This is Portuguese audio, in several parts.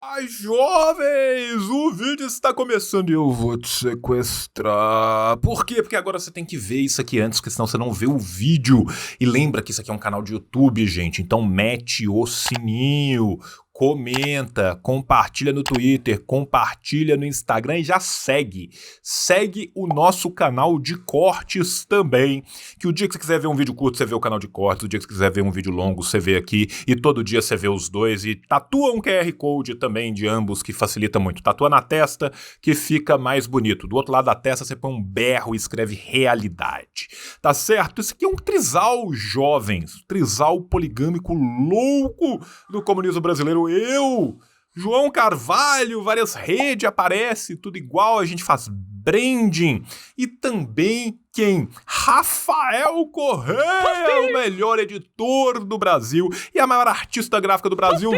Ai, jovens, o vídeo está começando e eu vou te sequestrar. Por quê? Porque agora você tem que ver isso aqui antes, porque senão você não vê o vídeo. E lembra que isso aqui é um canal de YouTube, gente, então mete o sininho, comenta, compartilha no Twitter, compartilha no Instagram e já segue. Segue o nosso canal de cortes também, que o dia que você quiser ver um vídeo curto, você vê o canal de cortes, o dia que você quiser ver um vídeo longo, você vê aqui, e todo dia você vê os dois, e tatua um QR Code também de ambos, que facilita muito. Tatua na testa, que fica mais bonito. Do outro lado da testa, você põe um berro e escreve realidade. Tá certo? Esse aqui é um trisal, jovens. Trisal poligâmico louco do comunismo brasileiro. Eu, João Carvalho, várias redes aparece, tudo igual, a gente faz branding. E também quem? Rafael Correia, o melhor editor do Brasil e a maior artista gráfica do Brasil,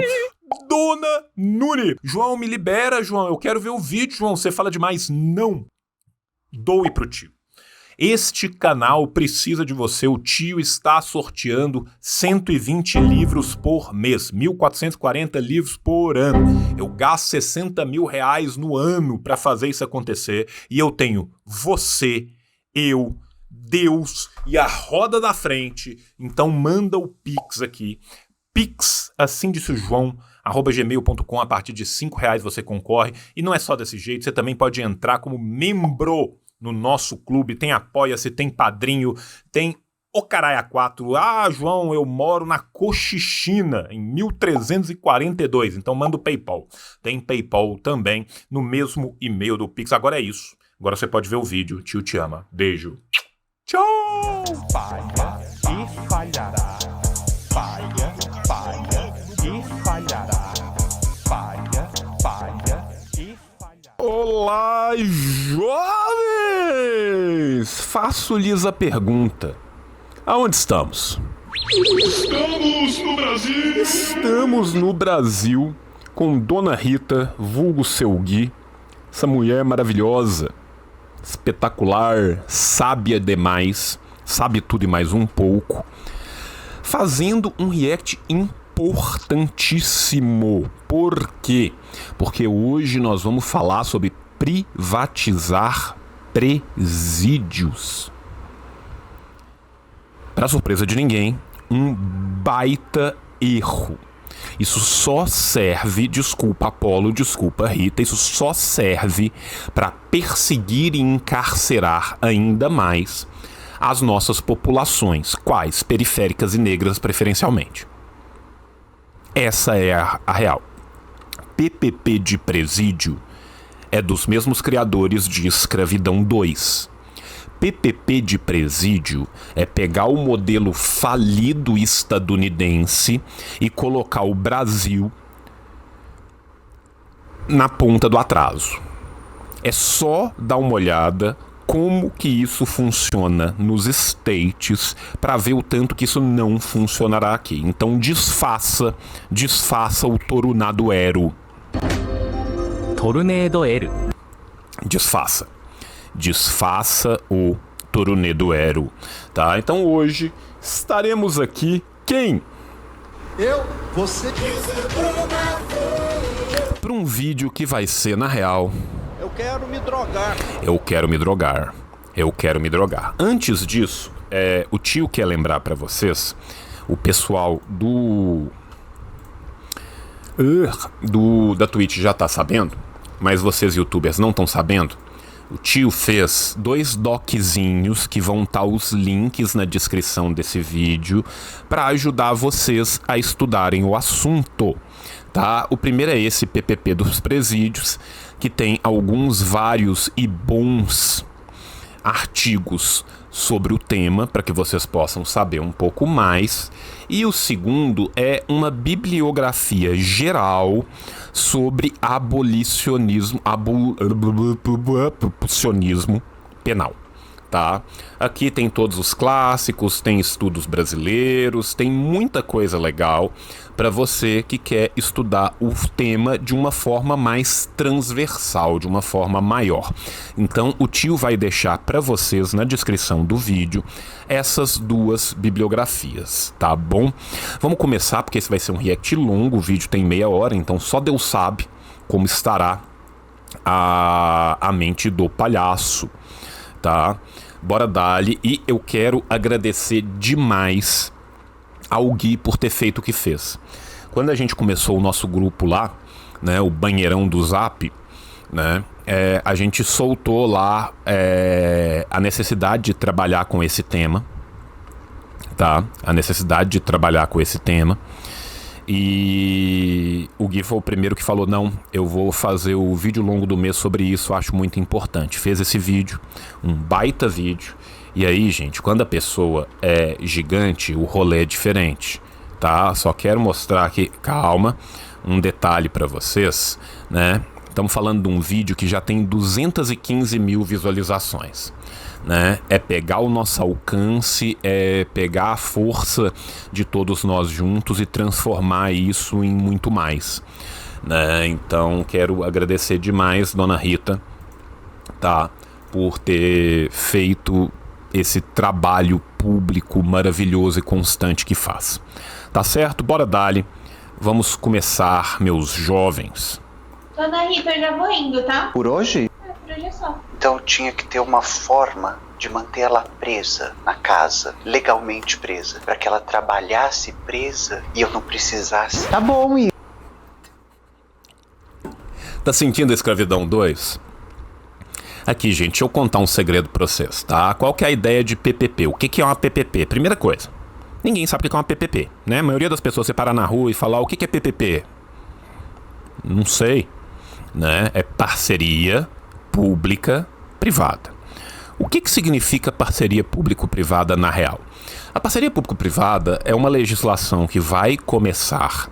Dona Nuni. João, me libera, João, eu quero ver o vídeo, João, você fala demais. Não. Doe pro tio. Este canal precisa de você. O tio está sorteando 120 livros por mês, 1.440 livros por ano. Eu gasto 60 mil reais no ano para fazer isso acontecer e eu tenho você, eu, Deus e a roda da frente. Então manda o Pix aqui. Pix, assim disse o João, @gmail.com. A partir de 5 reais você concorre. E não é só desse jeito, você também pode entrar como membro no nosso clube. Tem Apoia-se, tem Padrinho, tem o Caralho 4. Ah, João, eu moro na Cochichina, em 1342. Então manda o PayPal. Tem PayPal também no mesmo e-mail do Pix. Agora é isso. Agora você pode ver o vídeo. Tio te ama. Beijo. Tchau! Falha e falhará. Falha, falha e falhará. Falha, falha e falhará. Olá, jovens! Faço-lhes a pergunta. Aonde estamos? Estamos no Brasil! Estamos no Brasil com Dona Rita, vulgo seu Gui, essa mulher maravilhosa, espetacular, sábia demais, sabe tudo e mais um pouco, fazendo um react importantíssimo. Por quê? Porque hoje nós vamos falar sobre privatizar presídios. Para surpresa de ninguém, um baita erro. Isso só serve, desculpa Apolo, desculpa Rita, isso só serve para perseguir e encarcerar ainda mais as nossas populações, quais? Periféricas e negras preferencialmente. Essa é a real. PPP de presídio é dos mesmos criadores de Escravidão 2. PPP de presídio é pegar o modelo falido estadunidense e colocar o Brasil na ponta do atraso. É só dar uma olhada como que isso funciona nos States para ver o tanto que isso não funcionará aqui. Então desfaça o Torunadoero. Tornedoero. Desfaça o Torunedoero, tá? Então hoje estaremos aqui, quem? Eu, você. Para um vídeo que vai ser, na real, Eu quero me drogar. eu quero me drogar. Antes disso, o tio quer lembrar para vocês, o pessoal da Twitch já tá sabendo, mas vocês youtubers não estão sabendo. O tio fez 2 doczinhos que vão estar os links na descrição desse vídeo para ajudar vocês a estudarem o assunto, tá? O primeiro é esse PPP dos presídios, que tem vários e bons artigos sobre o tema para que vocês possam saber um pouco mais. E o segundo é uma bibliografia geral sobre abolicionismo penal, tá? Aqui tem todos os clássicos, tem estudos brasileiros, tem muita coisa legal para você que quer estudar o tema de uma forma mais transversal, de uma forma maior. Então, o tio vai deixar para vocês na descrição do vídeo essas duas bibliografias, tá bom? Vamos começar, porque esse vai ser um react longo, o vídeo tem meia hora, então só Deus sabe como estará a mente do palhaço, tá? Bora dali. E eu quero agradecer demais ao Gui por ter feito o que fez. Quando a gente começou o nosso grupo lá, né, o banheirão do Zap, né, a gente soltou lá a necessidade de trabalhar com esse tema, tá? A necessidade de trabalhar com esse tema. E o Gui foi o primeiro que falou: não, eu vou fazer o vídeo longo do mês sobre isso, acho muito importante. Fez esse vídeo, um baita vídeo. E aí, gente, quando a pessoa é gigante, o rolê é diferente, tá? Só quero mostrar aqui, calma, um detalhe pra vocês, né? Estamos falando de um vídeo que já tem 215 mil visualizações, né? É pegar o nosso alcance, é pegar a força de todos nós juntos e transformar isso em muito mais, né? Então quero agradecer demais, Dona Rita, tá, por ter feito esse trabalho público maravilhoso e constante que faz. Tá certo? Bora dali. Vamos começar, meus jovens. Dona Rita, eu já vou indo, tá? Por hoje? Por hoje é só. Então tinha que ter uma forma de manter ela presa na casa, legalmente presa, para que ela trabalhasse presa e eu não precisasse. Tá bom, e Tá sentindo a escravidão 2? Aqui, gente, deixa eu contar um segredo pra vocês, tá? Qual que é a ideia de PPP? O que é uma PPP? Primeira coisa, ninguém sabe o que é uma PPP, né? A maioria das pessoas se parar na rua e falar: o que é PPP? Não sei, né? É parceria pública-privada. O que significa parceria público-privada na real? A parceria público-privada é uma legislação que vai começar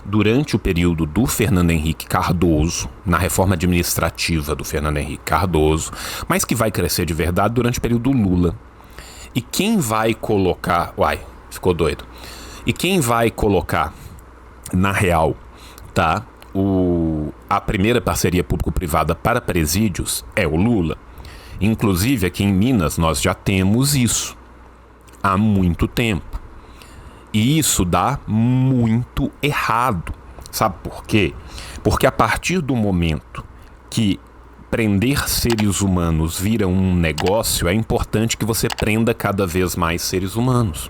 durante o período do Fernando Henrique Cardoso, na reforma administrativa do Fernando Henrique Cardoso, mas que vai crescer de verdade durante o período do Lula. E quem vai colocar... Uai, ficou doido. E quem vai colocar, na real, tá, a primeira parceria público-privada para presídios é o Lula. Inclusive, aqui em Minas, nós já temos isso há muito tempo. E isso dá muito errado. Sabe por quê? Porque a partir do momento que prender seres humanos vira um negócio, é importante que você prenda cada vez mais seres humanos.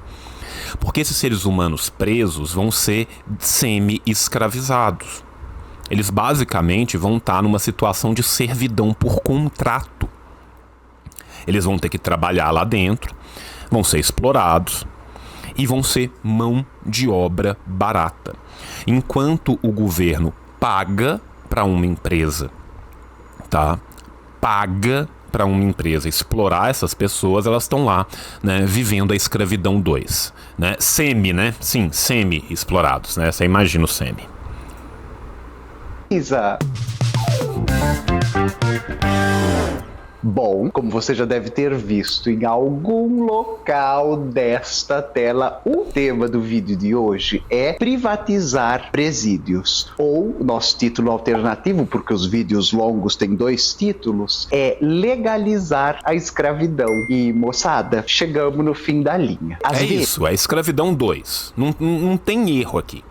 Porque esses seres humanos presos vão ser semi-escravizados. Eles basicamente vão estar numa situação de servidão por contrato. Eles vão ter que trabalhar lá dentro, vão ser explorados e vão ser mão de obra barata. Enquanto o governo paga para uma empresa, tá? Paga para uma empresa explorar essas pessoas, elas estão lá, né, vivendo a escravidão 2, né? Semi, né? Sim, semi-explorados, né? Você imagina o semi. Isa. Bom, como você já deve ter visto em algum local desta tela, o tema do vídeo de hoje é privatizar presídios. Ou, nosso título alternativo, porque os vídeos longos têm 2 títulos, é legalizar a escravidão. E, moçada, chegamos no fim da linha. Isso, é escravidão 2. Não tem erro aqui,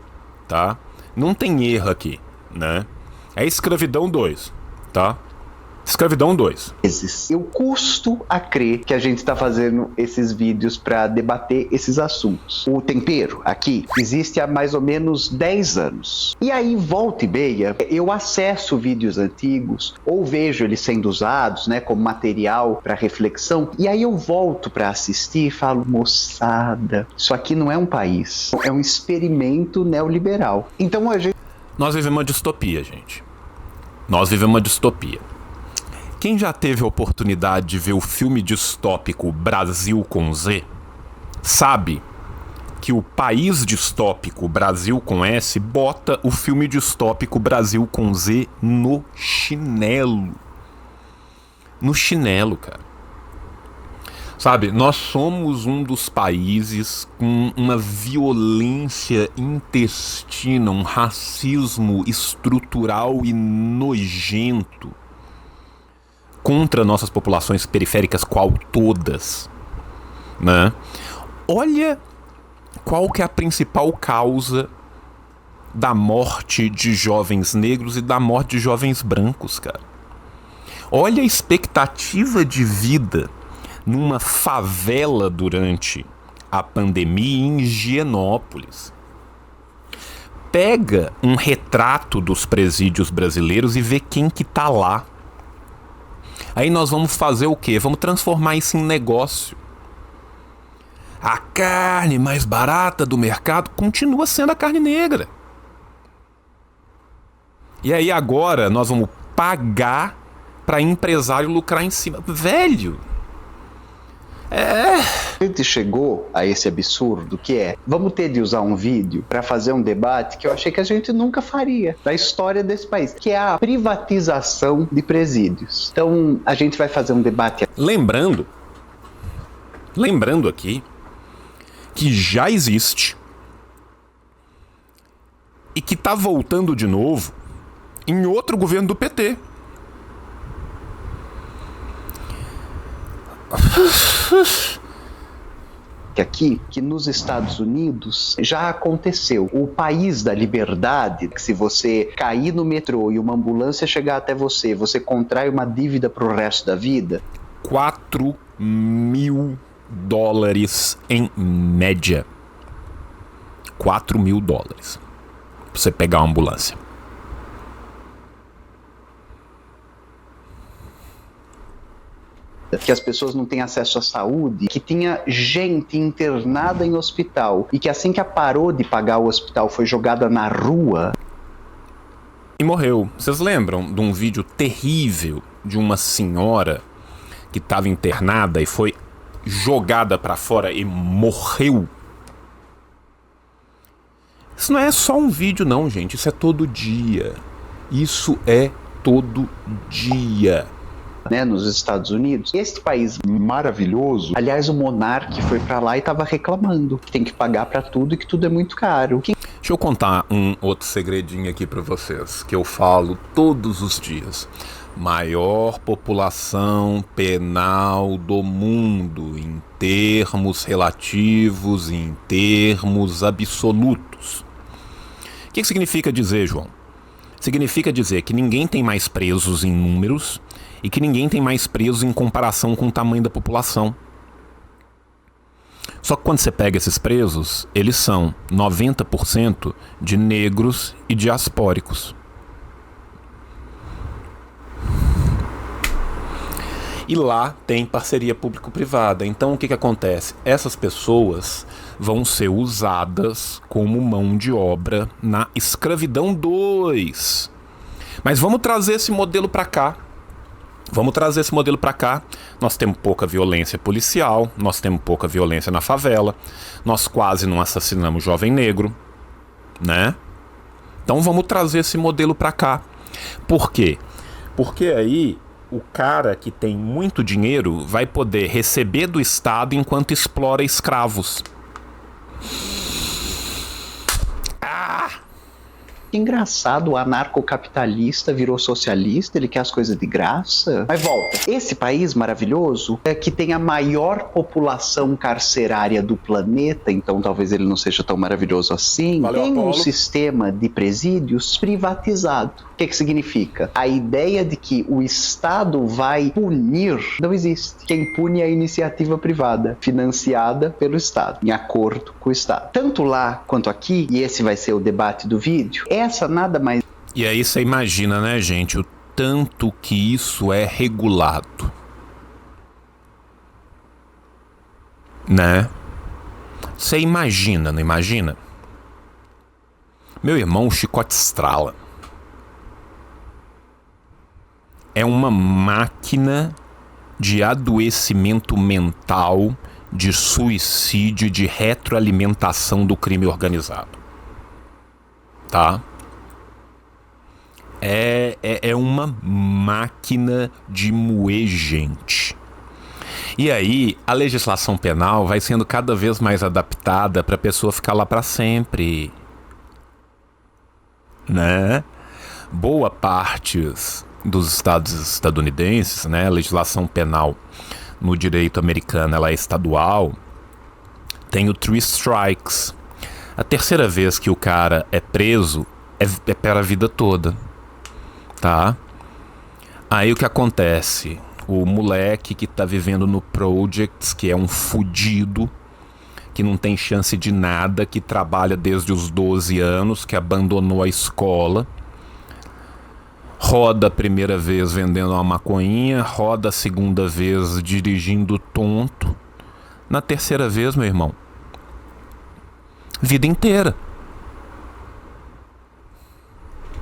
tá? Não tem erro aqui, né? É escravidão 2, tá? Escravidão 2. Eu custo a crer que a gente está fazendo esses vídeos para debater esses assuntos. O tempero aqui existe há mais ou menos 10 anos. E aí, volta e meia, eu acesso vídeos antigos ou vejo eles sendo usados, né, como material para reflexão. E aí eu volto para assistir e falo: moçada, isso aqui não é um país, é um experimento neoliberal. Então a gente... Nós vivemos uma distopia, gente. Nós vivemos uma distopia. Quem já teve a oportunidade de ver o filme distópico Brasil com Z, sabe que o país distópico Brasil com S bota o filme distópico Brasil com Z no chinelo. No chinelo, cara. Sabe, nós somos um dos países com uma violência intestina, um racismo estrutural e nojento contra nossas populações periféricas, qual todas, né? Olha qual que é a principal causa da morte de jovens negros e da morte de jovens brancos, cara. Olha a expectativa de vida numa favela durante a pandemia em Higienópolis. Pega um retrato dos presídios brasileiros e vê quem que tá lá. Aí nós vamos fazer o quê? Vamos transformar isso em negócio. A carne mais barata do mercado continua sendo a carne negra. E aí agora nós vamos pagar para empresário lucrar em cima. Velho! A gente chegou a esse absurdo que é, vamos ter de usar um vídeo para fazer um debate que eu achei que a gente nunca faria na história desse país, que é a privatização de presídios. Então a gente vai fazer um debate. Lembrando aqui que já existe e que tá voltando de novo em outro governo do PT. Que nos Estados Unidos já aconteceu. O país da liberdade, que se você cair no metrô e uma ambulância chegar até você, você contrai uma dívida pro resto da vida. $4.000 em média. $4.000 pra você pegar uma ambulância. Que as pessoas não têm acesso à saúde, que tinha gente internada em hospital e que assim que parou de pagar o hospital foi jogada na rua. E morreu. Vocês lembram de um vídeo terrível de uma senhora que estava internada e foi jogada pra fora e morreu? Isso não é só um vídeo não, gente. Isso é todo dia. Isso é todo dia. Né, nos Estados Unidos, esse país maravilhoso. Aliás, o monarca foi pra lá e tava reclamando que tem que pagar pra tudo e que tudo é muito caro. Deixa eu contar um outro segredinho aqui pra vocês, que eu falo todos os dias. Maior população penal do mundo, em termos relativos e em termos absolutos. O que significa dizer, João? Significa dizer que ninguém tem mais presos em números e que ninguém tem mais presos em comparação com o tamanho da população. Só que quando você pega esses presos, eles são 90% de negros e diaspóricos. E lá tem parceria público-privada. Então o que acontece? Essas pessoas vão ser usadas como mão de obra na escravidão 2. Mas vamos trazer esse modelo para cá. Nós temos pouca violência policial, nós temos pouca violência na favela, nós quase não assassinamos jovem negro, né? Então vamos trazer esse modelo para cá. Por quê? Porque aí o cara que tem muito dinheiro vai poder receber do Estado enquanto explora escravos. Engraçado, o anarcocapitalista virou socialista, ele quer as coisas de graça. Mas volta, esse país maravilhoso é que tem a maior população carcerária do planeta, então talvez ele não seja tão maravilhoso assim. Valeu, tem um Apolo. sistema de presídios privatizado. O que significa? A ideia de que o Estado vai punir não existe. Quem pune é a iniciativa privada, financiada pelo Estado, em acordo com o Estado. Tanto lá quanto aqui, e esse vai ser o debate do vídeo, essa nada mais... E aí você imagina, né, gente, o tanto que isso é regulado. Né? Você imagina, não imagina? Meu irmão, o chicote estrala. É uma máquina de adoecimento mental, de suicídio, de retroalimentação do crime organizado. Tá? É uma máquina de moer gente. E aí, a legislação penal vai sendo cada vez mais adaptada para a pessoa ficar lá para sempre, né? Boa parte dos estados estadunidenses, né, a legislação penal no direito americano, ela é estadual, tem o 3 strikes. A terceira vez que o cara é preso é para a vida toda, tá? Aí o que acontece? O moleque que tá vivendo no Projects, que é um fudido, que não tem chance de nada, que trabalha desde os 12 anos, que abandonou a escola, roda a primeira vez vendendo uma maconhinha, roda a segunda vez dirigindo tonto, na terceira vez, meu irmão, vida inteira.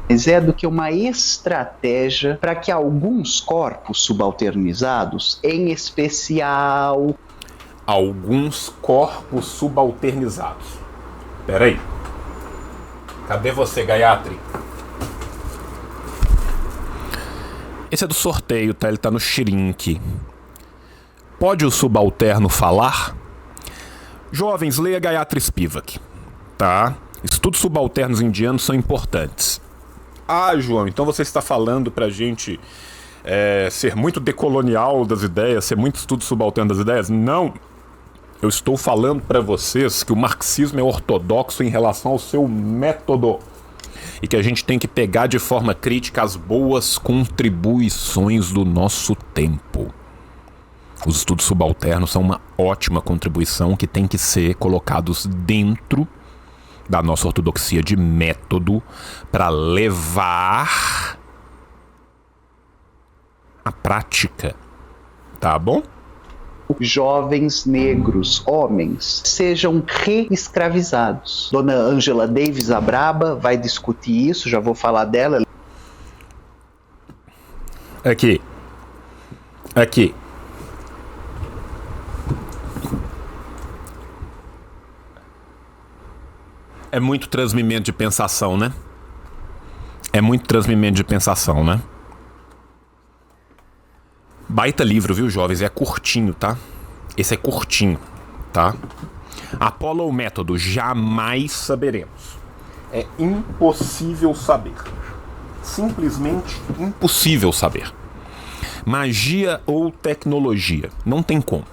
Mas é do que uma estratégia para que alguns corpos subalternizados, em especial... Alguns corpos subalternizados. Peraí. Cadê você, Gayatri? Esse é do sorteio, tá? Ele tá no Shrink. Pode o subalterno falar? Jovens, leia Gayatri Spivak, tá? Estudos subalternos indianos são importantes. Ah, João, então você está falando pra gente ser muito decolonial das ideias, ser muito estudo subalterno das ideias? Não! Eu estou falando pra vocês que o marxismo é ortodoxo em relação ao seu método e que a gente tem que pegar de forma crítica as boas contribuições do nosso tempo. Os estudos subalternos são uma ótima contribuição que tem que ser colocados dentro da nossa ortodoxia de método para levar a prática, tá bom? Jovens negros, homens, sejam reescravizados. Dona Angela Davis, a braba, vai discutir isso, já vou falar dela. Aqui. É muito transmimento de pensação, né? Baita livro, viu, jovens? É curtinho, tá? Esse é curtinho, tá? Apolo ou método? Jamais saberemos. É impossível saber. Simplesmente impossível saber. Magia ou tecnologia? Não tem como.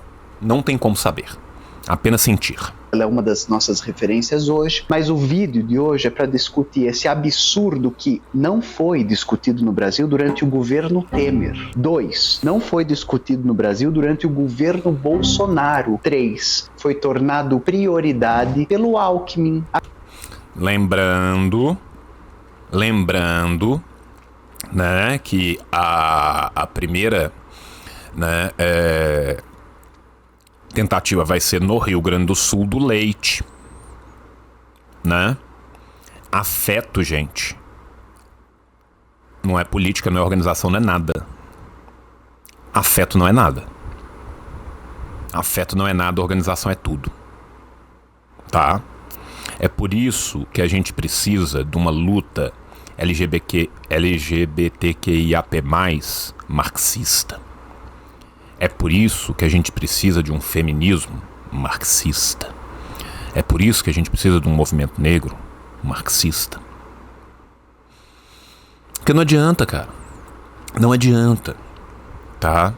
Não tem como saber. Apenas sentir. Ela é uma das nossas referências hoje, mas o vídeo de hoje é para discutir esse absurdo que não foi discutido no Brasil durante o governo Temer. 2. Não foi discutido no Brasil durante o governo Bolsonaro. 3. Foi tornado prioridade pelo Alckmin. Lembrando, né, que a primeira, né, tentativa vai ser no Rio Grande do Sul do leite, né? Afeto, gente, não é política, não é organização, não é nada. Afeto não é nada. Afeto não é nada, organização é tudo, tá? É por isso que a gente precisa de uma luta LGBTQIAP+, marxista. É por isso que a gente precisa de um feminismo marxista. É por isso que a gente precisa de um movimento negro marxista. Porque não adianta, cara. Não adianta, tá?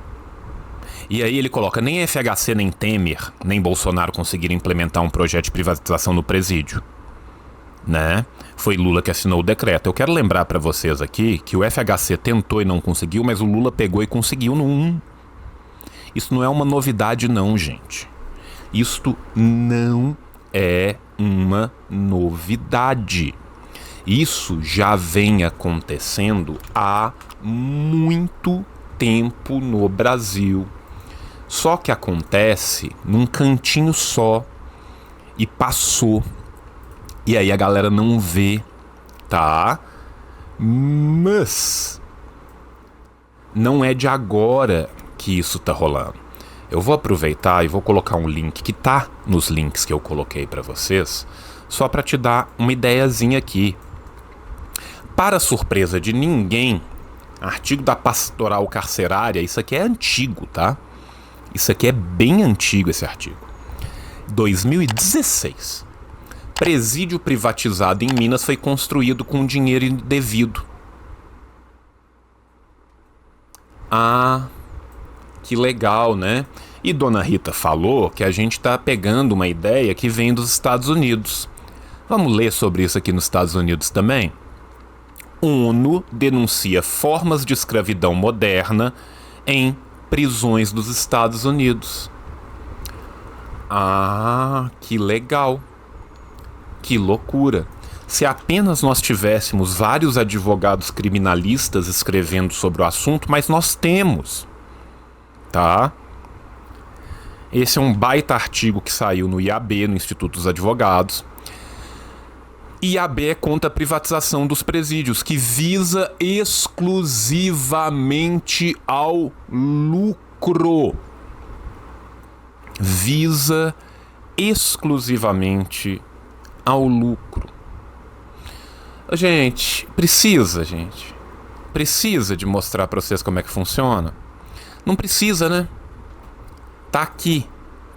E aí ele coloca, nem FHC, nem Temer, nem Bolsonaro conseguiram implementar um projeto de privatização no presídio, né? Foi Lula que assinou o decreto. Eu quero lembrar pra vocês aqui que o FHC tentou e não conseguiu, mas o Lula pegou e conseguiu no 1. Isso não é uma novidade não, gente. Isto não é uma novidade. Isso já vem acontecendo há muito tempo no Brasil. Só que acontece num cantinho só e passou. E aí a galera não vê, tá? Mas não é de agora que isso tá rolando. Eu vou aproveitar e vou colocar um link que tá nos links que eu coloquei pra vocês, só pra te dar uma ideiazinha aqui. Para surpresa de ninguém, artigo da Pastoral Carcerária, isso aqui é antigo, tá? Isso aqui é bem antigo, esse artigo. 2016. Presídio privatizado em Minas foi construído com dinheiro indevido. Ah, que legal, né? E Dona Rita falou que a gente tá pegando uma ideia que vem dos Estados Unidos. Vamos ler sobre isso aqui nos Estados Unidos também? ONU denuncia formas de escravidão moderna em prisões dos Estados Unidos. Ah, que legal. Que loucura. Se apenas nós tivéssemos vários advogados criminalistas escrevendo sobre o assunto, mas nós temos, tá? Esse é um baita artigo que saiu no IAB, no Instituto dos Advogados. IAB é contra a privatização dos presídios, que visa exclusivamente ao lucro. Visa exclusivamente ao lucro. Gente, precisa de mostrar pra vocês como é que funciona? Não precisa, né? Tá aqui,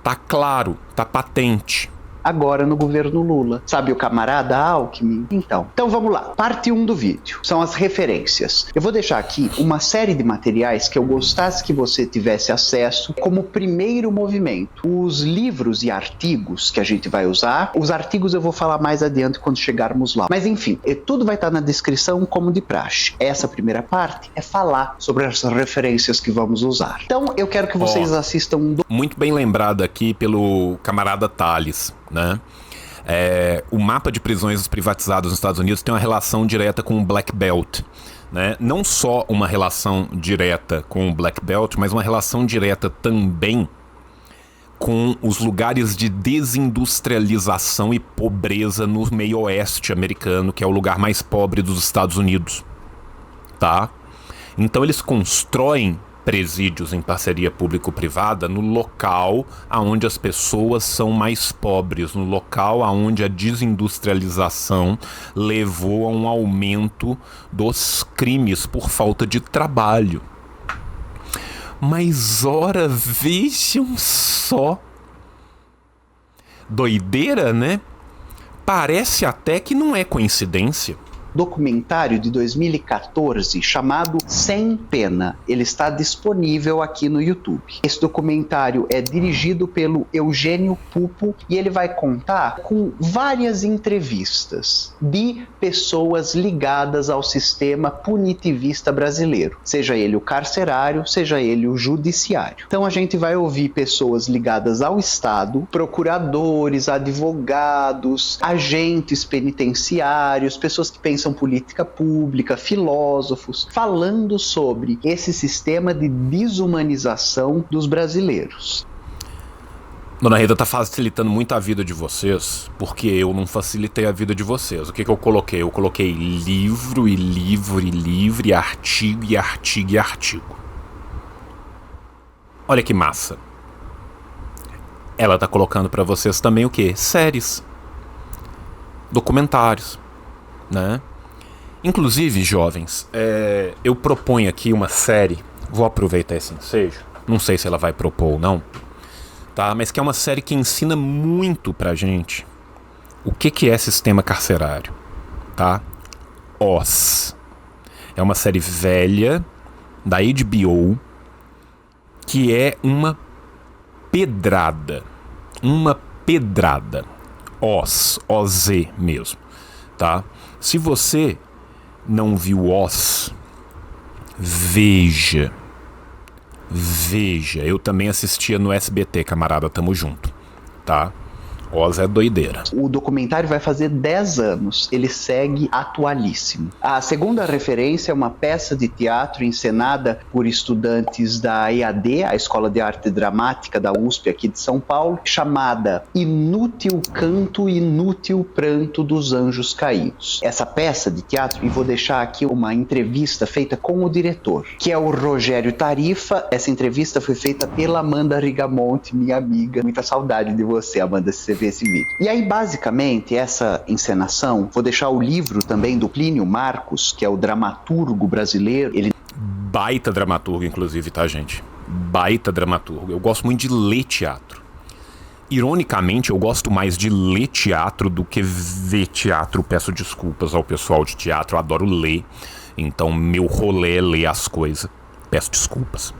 tá claro, tá patente. Agora no governo Lula. Sabe o camarada Alckmin? Então vamos lá. Parte 1 do vídeo. São as referências. Eu vou deixar aqui uma série de materiais que eu gostasse que você tivesse acesso como primeiro movimento. Os livros e artigos que a gente vai usar. Os artigos eu vou falar mais adiante quando chegarmos lá. Mas enfim, tudo vai estar na descrição como de praxe. Essa primeira parte é falar sobre as referências que vamos usar. Então eu quero que vocês assistam... Muito bem lembrado aqui pelo camarada Thales, né? O mapa de prisões privatizadas nos Estados Unidos tem uma relação direta com o Black Belt, né? Não só uma relação direta com o Black Belt, mas uma relação direta também com os lugares de desindustrialização e pobreza no meio oeste americano, que é o lugar mais pobre dos Estados Unidos, tá? Então eles constroem presídios em parceria público-privada no local onde as pessoas são mais pobres, no local onde a desindustrialização levou a um aumento dos crimes por falta de trabalho. Mas ora, vejam só. Doideira, né? Parece até que não é coincidência. Documentário de 2014 chamado Sem Pena. Ele está disponível aqui no YouTube. Esse documentário é dirigido pelo Eugênio Pupo e ele vai contar com várias entrevistas de pessoas ligadas ao sistema punitivista brasileiro, seja ele o carcerário, seja ele o judiciário. Então a gente vai ouvir pessoas ligadas ao Estado, procuradores, advogados, agentes penitenciários, pessoas que pensam política pública, filósofos, falando sobre esse sistema de desumanização dos brasileiros. Dona Rita tá facilitando muito a vida de vocês, porque eu não facilitei a vida de vocês. O que eu coloquei? Eu coloquei livro e livro e livro, e artigo e artigo e artigo. Olha que massa. Ela tá colocando pra vocês também o quê? Séries. Documentários, né? Inclusive, jovens, eu proponho aqui uma série, vou aproveitar esse ensejo, não sei se ela vai propor ou não, tá? Mas que é uma série que ensina muito pra gente o que é sistema carcerário, tá? Oz. É uma série velha, da HBO, que é uma pedrada. Uma pedrada. Oz, O-Z mesmo, tá? Se você não viu Oz, veja. Eu também assistia no SBT, camarada, tamo junto, tá? Oz é doideira. O documentário vai fazer 10 anos. Ele segue atualíssimo. A segunda referência é uma peça de teatro encenada por estudantes da EAD, a Escola de Arte Dramática da USP aqui de São Paulo, chamada Inútil Canto, Inútil Pranto dos Anjos Caídos. Essa peça de teatro, e vou deixar aqui uma entrevista feita com o diretor, que é o Rogério Tarifa. Essa entrevista foi feita pela Amanda Rigamonte, minha amiga. Muita saudade de você, Amanda, se você ver esse vídeo. E aí, basicamente, essa encenação, vou deixar o livro também do Plínio Marcos, que é o dramaturgo brasileiro. Ele baita dramaturgo, inclusive, tá, gente? baita dramaturgo. Eu gosto muito de ler teatro. Ironicamente, eu gosto mais de ler teatro do que ver teatro. Peço desculpas ao pessoal de teatro, eu adoro ler. Então, meu rolê é ler as coisas. Peço desculpas,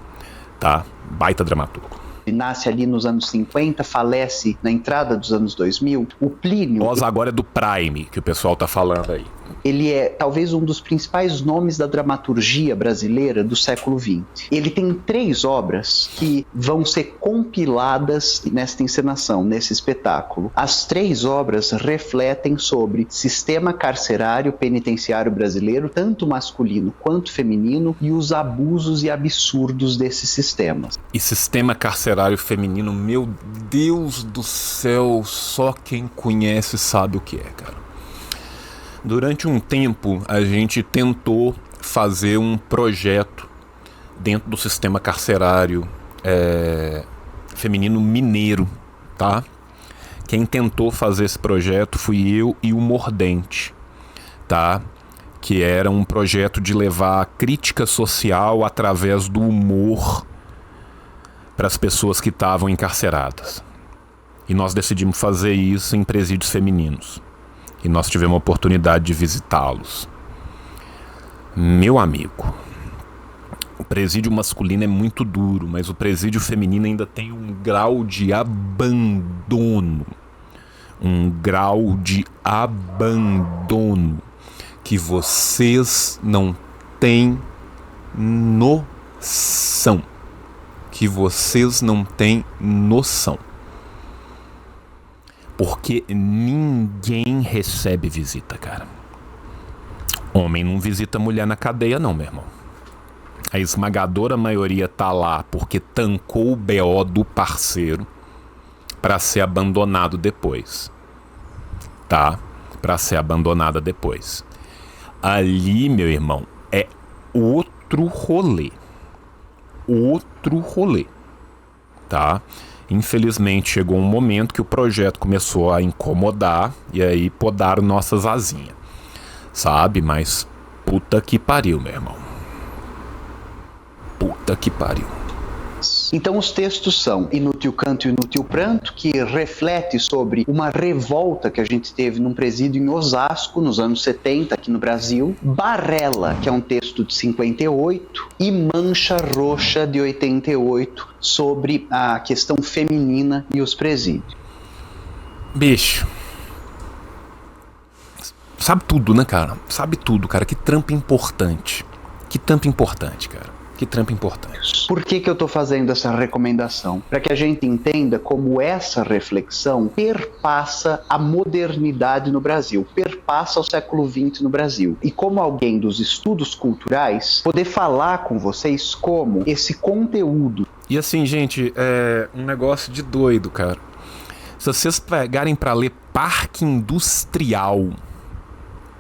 tá? Baita dramaturgo. Nasce ali nos anos 50, falece na entrada dos anos 2000. O Plínio... Voz agora é do Prime, que o pessoal tá falando aí. Ele é talvez um dos principais nomes da dramaturgia brasileira do século XX. Ele tem 3 obras que vão ser compiladas nesta encenação, nesse espetáculo. As 3 obras refletem sobre sistema carcerário penitenciário brasileiro, tanto masculino quanto feminino, e os abusos e absurdos desses sistemas. E sistema carcerário feminino, meu Deus do céu, só quem conhece sabe o que é, cara. Durante um tempo, a gente tentou fazer um projeto dentro do sistema carcerário feminino mineiro, tá? Quem tentou fazer esse projeto fui eu e o Mordente, tá? Que era um projeto de levar a crítica social através do humor para as pessoas que estavam encarceradas. E nós decidimos fazer isso em presídios femininos. E nós tivemos a oportunidade de visitá-los. Meu amigo, o presídio masculino é muito duro, mas o presídio feminino ainda tem um grau de abandono. Um grau de abandono que vocês não têm noção. Que vocês não têm noção. Porque ninguém recebe visita, cara. Homem não visita mulher na cadeia não, meu irmão. A esmagadora maioria tá lá porque tancou o BO do parceiro pra ser abandonado depois. Tá? Pra ser abandonada depois. Ali, meu irmão, é outro rolê. Outro rolê. Tá? Infelizmente chegou um momento que o projeto começou a incomodar e aí podaram nossas asinhas, sabe? Mas puta que pariu, meu irmão. Puta que pariu. Então os textos são Inútil Canto e Inútil Pranto, que reflete sobre uma revolta que a gente teve num presídio em Osasco, nos anos 70, aqui no Brasil. Barela, que é um texto de 58, e Mancha Roxa, de 88, sobre a questão feminina e os presídios. Bicho. Sabe tudo, né, cara? Sabe tudo, cara. Que trampo importante. Que trampo importante, cara. Que trampo importante. Por que eu estou fazendo essa recomendação? Para que a gente entenda como essa reflexão perpassa a modernidade no Brasil, perpassa o século XX no Brasil. E como alguém dos estudos culturais, poder falar com vocês como esse conteúdo... E assim, gente, é um negócio de doido, cara. Se vocês pegarem para ler Parque Industrial,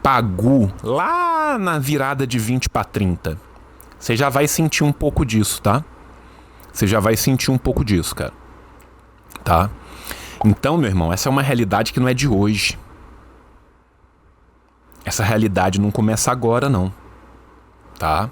Pagu, lá na virada de 20 para 30... Você já vai sentir um pouco disso, tá? Você já vai sentir um pouco disso, cara. Tá? Então, meu irmão, essa é uma realidade que não é de hoje. Essa realidade não começa agora, não. Tá?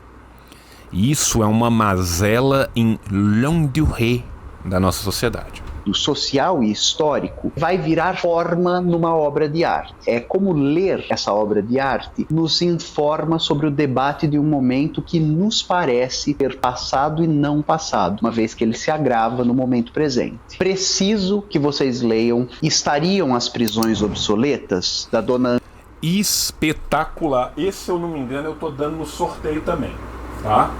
Isso é uma mazela em longue durée da nossa sociedade. Do social e histórico, vai virar forma numa obra de arte. É como ler essa obra de arte nos informa sobre o debate de um momento que nos parece ter passado e não passado, uma vez que ele se agrava no momento presente. Preciso que vocês leiam Estariam as Prisões Obsoletas, da dona... Espetacular. Esse, se eu não me engano, eu tô dando no sorteio também, tá?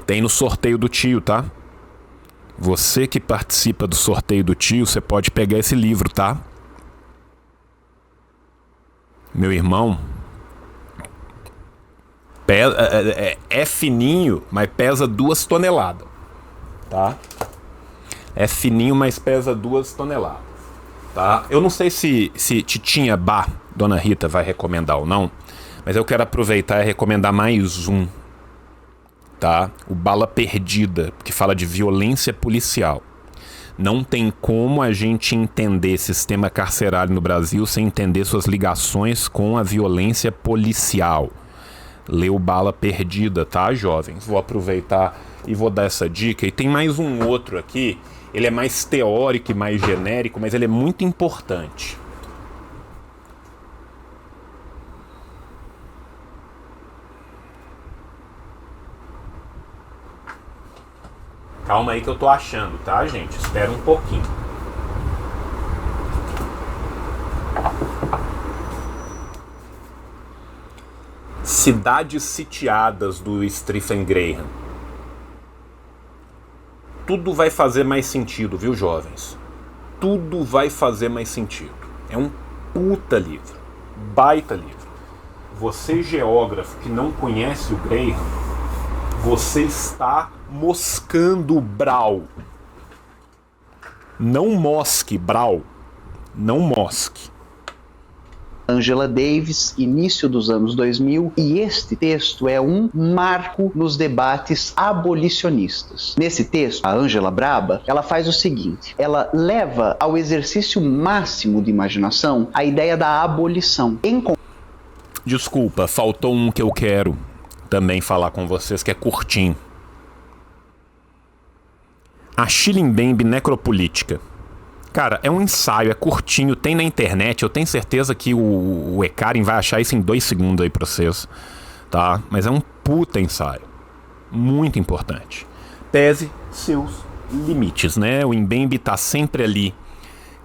Tem no sorteio do tio, tá? Você que participa do sorteio do tio, você pode pegar esse livro, tá? Meu irmão, é fininho, mas pesa 2 toneladas, tá? É fininho, mas pesa 2 toneladas, tá? Eu não sei se Titinha Bar, Dona Rita, vai recomendar ou não, mas eu quero aproveitar e recomendar mais um, tá? O Bala Perdida, que fala de violência policial. Não tem como a gente entender sistema carcerário no Brasil sem entender suas ligações com a violência policial. Leu Bala Perdida, tá, jovens? Vou aproveitar e vou dar essa dica. E tem mais um outro aqui, ele é mais teórico e mais genérico, mas ele é muito importante. Calma aí que eu tô achando, tá, gente? Espera um pouquinho. Cidades Sitiadas, do Stephen Graham. Tudo vai fazer mais sentido, viu, jovens? Tudo vai fazer mais sentido. É um puta livro. Baita livro. Você, geógrafo, que não conhece o Graham, você está moscando Brau. Não mosque, Brau. Não mosque. Angela Davis, início dos anos 2000, e este texto é um marco nos debates abolicionistas. Nesse texto, a Angela Braba, ela faz o seguinte, ela leva ao exercício máximo de imaginação a ideia da abolição. Desculpa, faltou um que eu quero também falar com vocês, que é curtinho. Achille Mbembe Necropolítica. Cara, é um ensaio, é curtinho, tem na internet, eu tenho certeza que o Ekarin vai achar isso em 2 segundos aí pra vocês, tá? Mas é um puta ensaio, muito importante. Pese seus limites, né? O Mbembe tá sempre ali,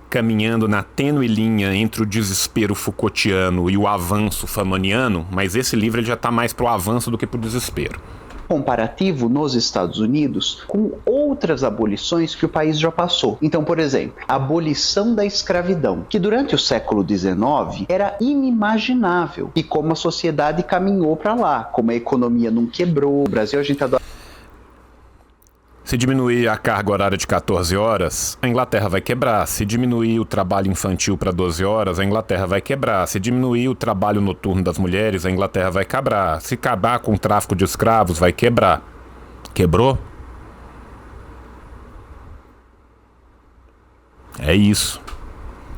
caminhando na tênue linha entre o desespero Foucaultiano e o avanço fanoniano, mas esse livro ele já tá mais pro avanço do que pro desespero. Comparativo nos Estados Unidos com outras abolições que o país já passou. Então, por exemplo, a abolição da escravidão, que durante o século XIX era inimaginável, e como a sociedade caminhou para lá, como a economia não quebrou. O Brasil, a gente adora. Se diminuir a carga horária de 14 horas, a Inglaterra vai quebrar. Se diminuir o trabalho infantil para 12 horas, a Inglaterra vai quebrar. Se diminuir o trabalho noturno das mulheres, a Inglaterra vai quebrar. Se acabar com o tráfico de escravos, vai quebrar. Quebrou? É isso.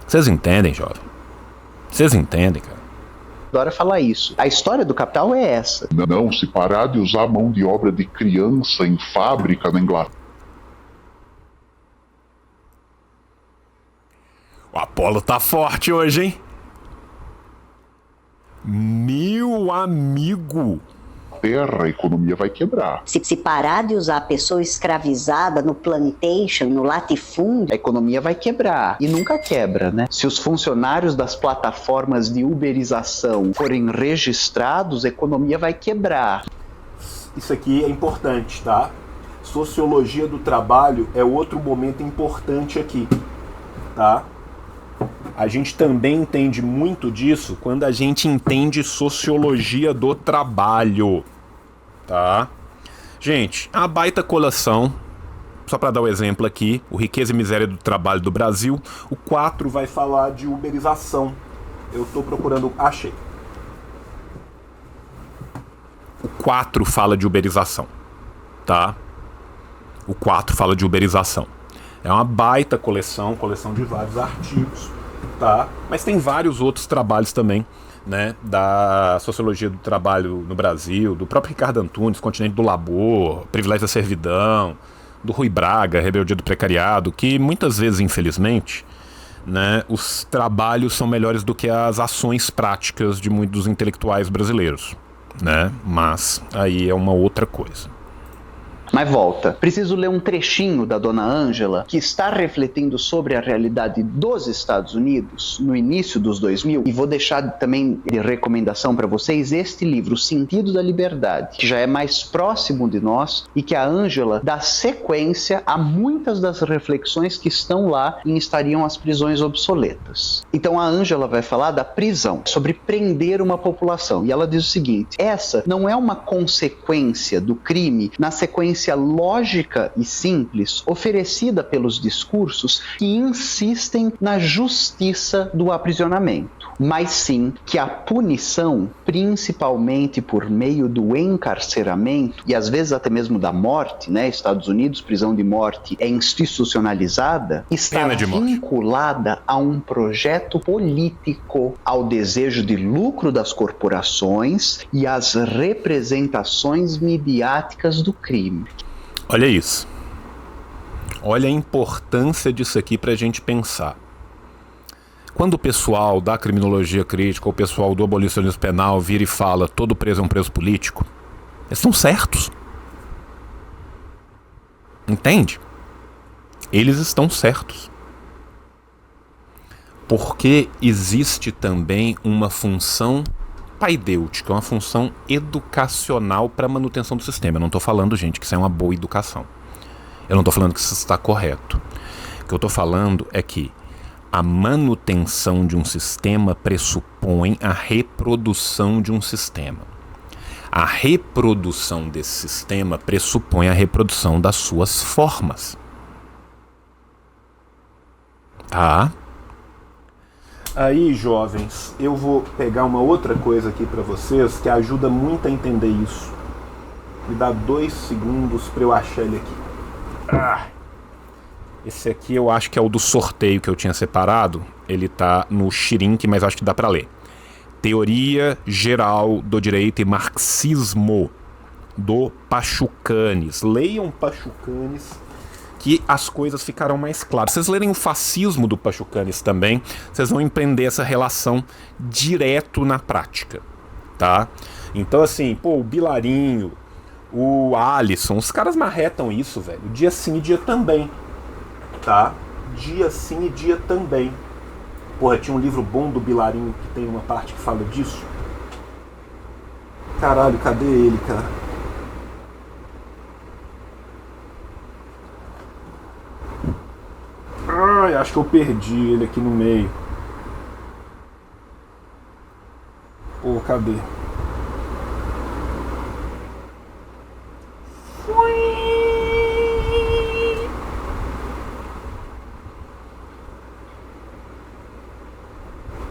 Vocês entendem, jovem? Vocês entendem, cara? Adora falar isso. A história do capital é essa. Não, se parar de usar mão de obra de criança em fábrica na Inglaterra. O Apolo tá forte hoje, hein? Meu amigo! A economia vai quebrar. Se parar de usar a pessoa escravizada no plantation, no latifúndio, A economia vai quebrar. E nunca quebra, né? Se os funcionários das plataformas de uberização forem registrados, a economia vai quebrar. Isso aqui é importante, tá? Sociologia do trabalho é outro momento importante aqui, tá? A gente também entende muito disso quando a gente entende sociologia do trabalho, tá? Gente, a baita coleção, só para dar o exemplo aqui, o Riqueza e Miséria do Trabalho do Brasil, o 4 vai falar de uberização. Eu tô procurando, achei. O 4 fala de uberização, tá? O 4 fala de uberização. É uma baita coleção de vários artigos, tá? Mas tem vários outros trabalhos também, né? Da sociologia do trabalho no Brasil, do próprio Ricardo Antunes, Continente do Labor, Privilégio da Servidão, do Rui Braga, Rebeldia do Precariado, que muitas vezes, infelizmente, né, os trabalhos são melhores do que as ações práticas de muitos dos intelectuais brasileiros, né? Mas aí é uma outra coisa. Mas volta. Preciso ler um trechinho da Dona Ângela, que está refletindo sobre a realidade dos Estados Unidos no início dos 2000, e vou deixar também de recomendação para vocês este livro, O Sentido da Liberdade, que já é mais próximo de nós e que a Ângela dá sequência a muitas das reflexões que estão lá em Estariam as Prisões Obsoletas. Então a Ângela vai falar da prisão, sobre prender uma população, e ela diz o seguinte: essa não é uma consequência do crime na sequência evidência lógica e simples oferecida pelos discursos que insistem na justiça do aprisionamento, mas sim que a punição, principalmente por meio do encarceramento e às vezes até mesmo da morte, né? Estados Unidos, prisão de morte é institucionalizada, está vinculada a um projeto político, ao desejo de lucro das corporações e às representações midiáticas do crime. Olha isso. Olha a importância disso aqui pra gente pensar. Quando o pessoal da criminologia crítica ou o pessoal do abolicionismo penal vira e fala todo preso é um preso político, eles estão certos. Entende? Eles estão certos. Porque existe também uma função paidêutica, uma função educacional para a manutenção do sistema. Eu não estou falando, gente, que isso é uma boa educação. Eu não estou falando que isso está correto. O que eu estou falando é que a manutenção de um sistema pressupõe a reprodução de um sistema. A reprodução desse sistema pressupõe a reprodução das suas formas. Tá? Aí, jovens, eu vou pegar uma outra coisa aqui para vocês que ajuda muito a entender isso. Me dá 2 segundos para eu achar ele aqui. Esse aqui eu acho que é o do sorteio que eu tinha separado. Ele tá no Shrink, mas acho que dá para ler. Teoria Geral do Direito e Marxismo, do Pachucanes. Leiam Pachucanes, que as coisas ficarão mais claras. Vocês lerem o Fascismo do Pachucanes também, vocês vão empreender essa relação direto na prática, tá? Então assim, pô, o Bilarinho, o Alisson, os caras marretam isso, velho. Dia sim e dia também, tá? Dia sim e dia também. Porra, tinha um livro bom do Bilarinho que tem uma parte que fala disso. Caralho, cadê ele, cara? Ai, acho que eu perdi ele aqui no meio. Pô, cadê?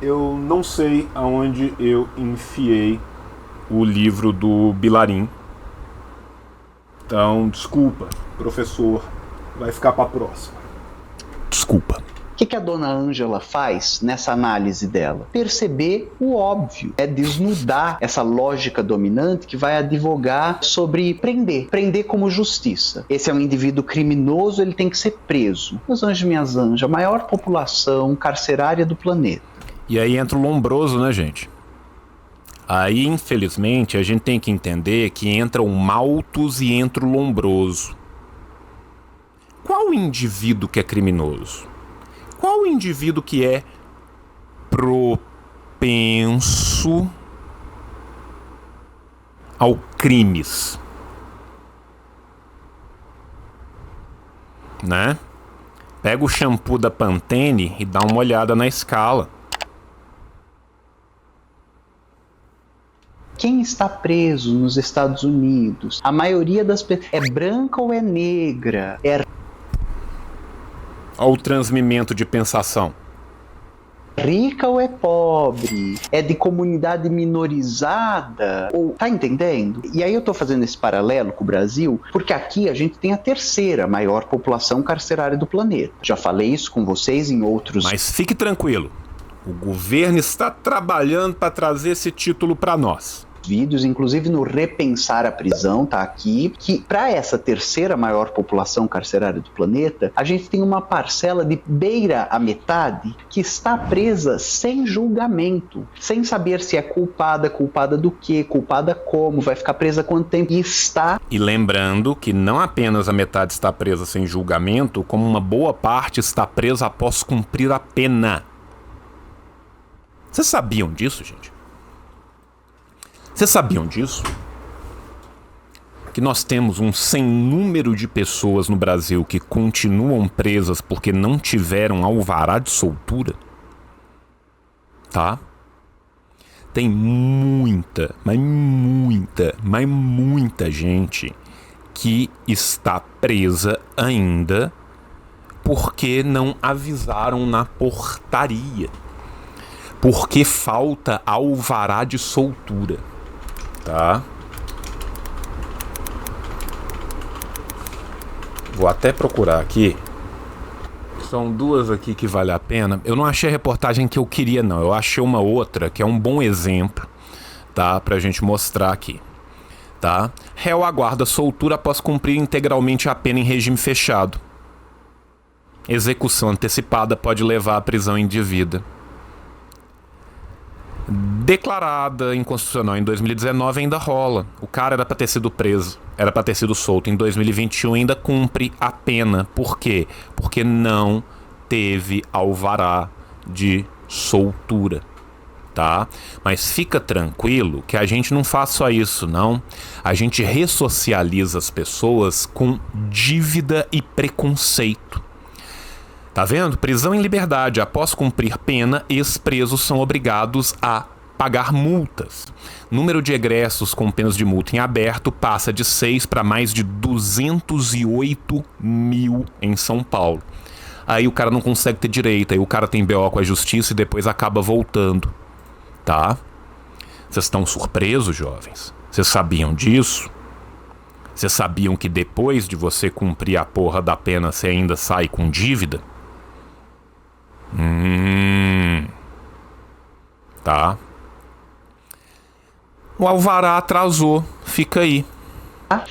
Eu não sei aonde eu enfiei o livro do Bilarim. Então, desculpa, professor. Vai ficar pra próxima. Desculpa. O que a dona Ângela faz nessa análise dela? Perceber o óbvio, é desnudar essa lógica dominante que vai advogar sobre prender como justiça. Esse é um indivíduo criminoso, ele tem que ser preso. Meus anjos e minhas anjas, a maior população carcerária do planeta. E aí entra o Lombroso, né, gente? Aí, infelizmente, a gente tem que entender que entra o Malthus e entra o Lombroso. Qual o indivíduo que é criminoso? Qual o indivíduo que é propenso ao crimes? Né? Pega o shampoo da Pantene e dá uma olhada na escala. Quem está preso nos Estados Unidos, a maioria das pessoas é branca ou é negra? É Olha o transmimento de pensação. rica ou é pobre? É de comunidade minorizada? Ou, tá entendendo? E aí eu tô fazendo esse paralelo com o Brasil, porque aqui a gente tem a 3ª maior população carcerária do planeta. Já falei isso com vocês em outros... Mas fique tranquilo. O governo está trabalhando para trazer esse título para nós. Vídeos, inclusive no Repensar a Prisão, tá aqui, que para essa 3ª maior população carcerária do planeta, a gente tem uma parcela de beira a metade que está presa sem julgamento, sem saber se é culpada do quê, culpada como, vai ficar presa quanto tempo, e está... E lembrando que não apenas a metade está presa sem julgamento, como uma boa parte está presa após cumprir a pena. Vocês sabiam disso, gente? Vocês sabiam disso? Que nós temos um sem número de pessoas no Brasil que continuam presas porque não tiveram alvará de soltura? Tá? Tem muita, mas muita gente que está presa ainda porque não avisaram na portaria. Porque falta alvará de soltura, tá? Vou até procurar aqui. São duas aqui que vale a pena. Eu não achei a reportagem que eu queria, não. Eu achei uma outra que é um bom exemplo, tá? Pra gente mostrar aqui, tá? Réu aguarda soltura após cumprir integralmente a pena em regime fechado. Execução antecipada pode levar à prisão indevida. Declarada inconstitucional em 2019 ainda rola. O cara era pra ter sido preso, era pra ter sido solto. Em 2021 ainda cumpre a pena. Por quê? Porque não teve alvará de soltura, tá? Mas fica tranquilo que a gente não faz só isso, não. A gente ressocializa as pessoas com dívida e preconceito. Tá vendo? Prisão em liberdade. Após cumprir pena, ex-presos são obrigados a pagar multas. Número de egressos com penas de multa em aberto passa de 6 para mais de 208 mil em São Paulo. Aí o cara não consegue ter direito, aí o cara tem BO com a justiça e depois acaba voltando, tá? Vocês estão surpresos, jovens? Vocês sabiam disso? Vocês sabiam que depois de você cumprir a porra da pena, você ainda sai com dívida? Tá. O alvará atrasou, fica aí.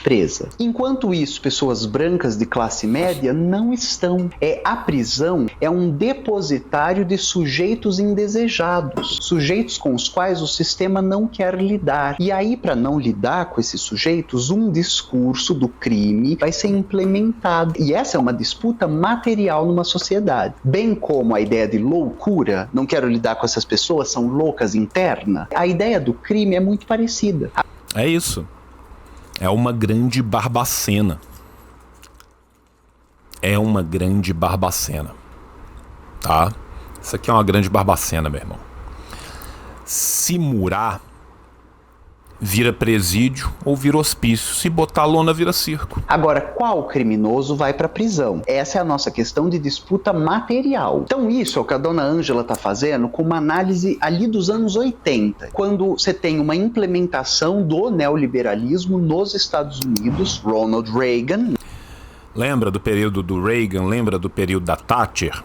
Presa. Enquanto isso, pessoas brancas de classe média não estão. A prisão é um depositário de sujeitos indesejados, sujeitos com os quais o sistema não quer lidar. E aí, para não lidar com esses sujeitos, um discurso do crime vai ser implementado. E essa é uma disputa material numa sociedade. Bem como a ideia de loucura, não quero lidar com essas pessoas, são loucas interna. A ideia do crime é muito parecida. É isso. É uma grande Barbacena. É uma grande Barbacena. Tá? Isso aqui é uma grande Barbacena, meu irmão. Se murar, vira presídio ou vira hospício. Se botar lona, vira circo. Agora, qual criminoso vai para prisão? Essa é a nossa questão de disputa material. Então isso é o que a dona Ângela está fazendo com uma análise ali dos anos 80, quando você tem uma implementação do neoliberalismo nos Estados Unidos, Ronald Reagan. Lembra do período do Reagan? Lembra do período da Thatcher?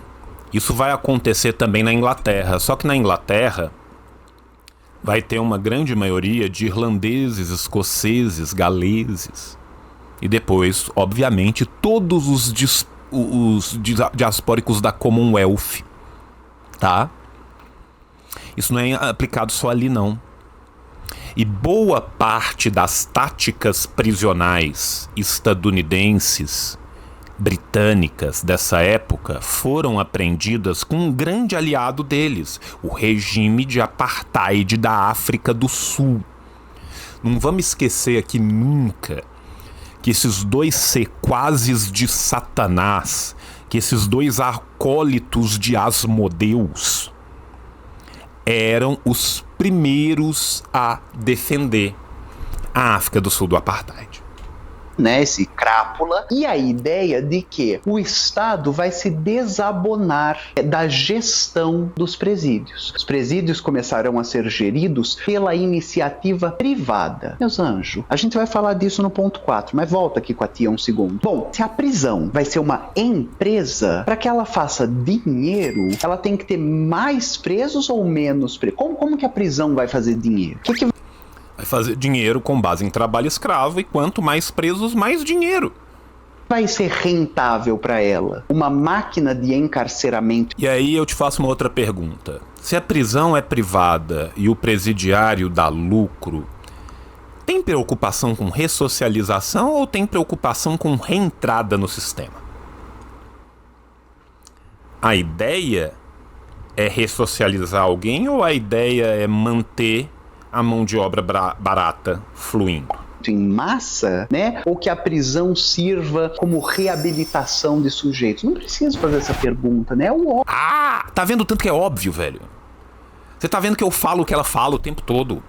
Isso vai acontecer também na Inglaterra, só que na Inglaterra vai ter uma grande maioria de irlandeses, escoceses, galeses. E depois, obviamente, todos os diaspóricos da Commonwealth. Tá? Isso não é aplicado só ali, não. E boa parte das táticas prisionais estadunidenses, britânicas dessa época foram aprendidas com um grande aliado deles, o regime de apartheid da África do Sul. Não vamos esquecer aqui nunca que esses dois sequazes de Satanás, que esses dois acólitos de Asmodeus eram os primeiros a defender a África do Sul do apartheid. Esse crápula, e a ideia de que o Estado vai se desabonar da gestão dos presídios. Os presídios começarão a ser geridos pela iniciativa privada. Meus anjos, a gente vai falar disso no ponto 4, mas volta aqui com a tia um segundo. Bom, se a prisão vai ser uma empresa, para que ela faça dinheiro, ela tem que ter mais presos ou menos presos? Como que a prisão vai fazer dinheiro? O que vai fazer dinheiro com base em trabalho escravo, e quanto mais presos, mais dinheiro. Vai ser rentável para ela? Uma máquina de encarceramento. E aí eu te faço uma outra pergunta. Se a prisão é privada e o presidiário dá lucro, tem preocupação com ressocialização ou tem preocupação com reentrada no sistema? A ideia é ressocializar alguém ou a ideia é manter a mão de obra barata fluindo? Em massa, né? Ou que a prisão sirva como reabilitação de sujeitos? Não preciso fazer essa pergunta, né? Tá vendo tanto que é óbvio, velho? Você tá vendo que eu falo o que ela fala o tempo todo?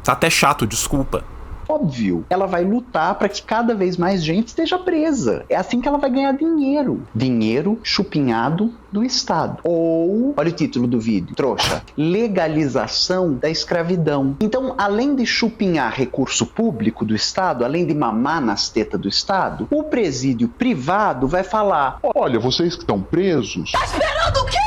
Tá até chato, desculpa. Óbvio, ela vai lutar para que cada vez mais gente esteja presa. É assim que ela vai ganhar dinheiro. Dinheiro chupinhado do Estado. Ou, olha o título do vídeo, trouxa, legalização da escravidão. Então, além de chupinhar recurso público do Estado, além de mamar nas tetas do Estado, o presídio privado vai falar: Olha, vocês que estão presos, Tá esperando o quê?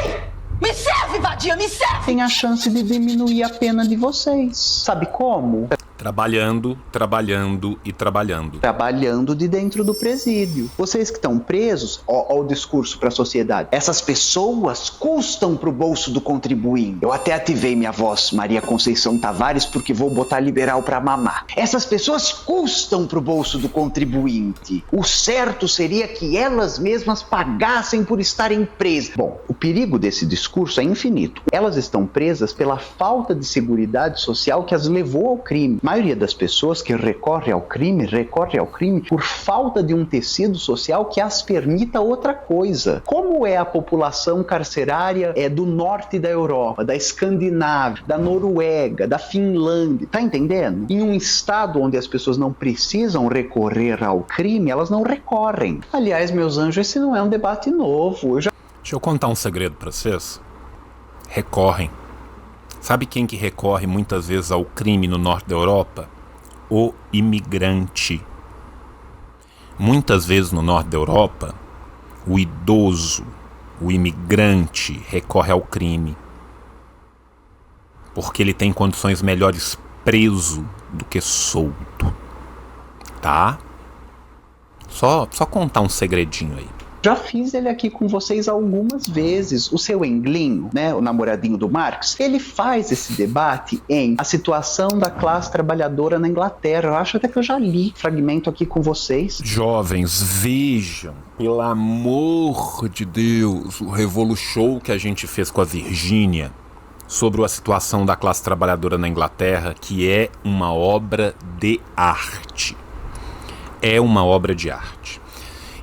Ei! Me serve, vadia, me serve! tem a chance de diminuir a pena de vocês. Sabe como? Trabalhando, trabalhando e trabalhando. Trabalhando de dentro do presídio. Vocês que estão presos, ó o discurso para a sociedade. Essas pessoas custam pro bolso do contribuinte. Eu até ativei minha voz, Maria Conceição Tavares, porque vou botar liberal para mamar. Essas pessoas custam pro bolso do contribuinte. O certo seria que elas mesmas pagassem por estarem presas. Bom, o perigo desse discurso é infinito. Elas estão presas pela falta de seguridade social que as levou ao crime. A maioria das pessoas que recorre ao crime por falta de um tecido social que as permita outra coisa. Como é a população carcerária do norte da Europa, da Escandinávia, da Noruega, da Finlândia, tá entendendo? Em um estado onde as pessoas não precisam recorrer ao crime, elas não recorrem. Aliás, meus anjos, esse não é um debate novo. Deixa eu contar um segredo pra vocês. Recorrem. Sabe quem que recorre muitas vezes ao crime no norte da Europa? O imigrante. Muitas vezes no norte da Europa, o idoso, o imigrante recorre ao crime. Porque ele tem condições melhores preso do que solto. Tá? Só contar um segredinho aí. Já fiz ele aqui com vocês algumas vezes. O seu Englinho, né, o namoradinho do Marx, ele faz esse debate em A Situação da Classe Trabalhadora na Inglaterra. Eu acho até que eu já li fragmento aqui com vocês. Jovens, vejam, pelo amor de Deus, o Revolu Show que a gente fez com a Virgínia sobre a situação da classe trabalhadora na Inglaterra, que é uma obra de arte. É uma obra de arte.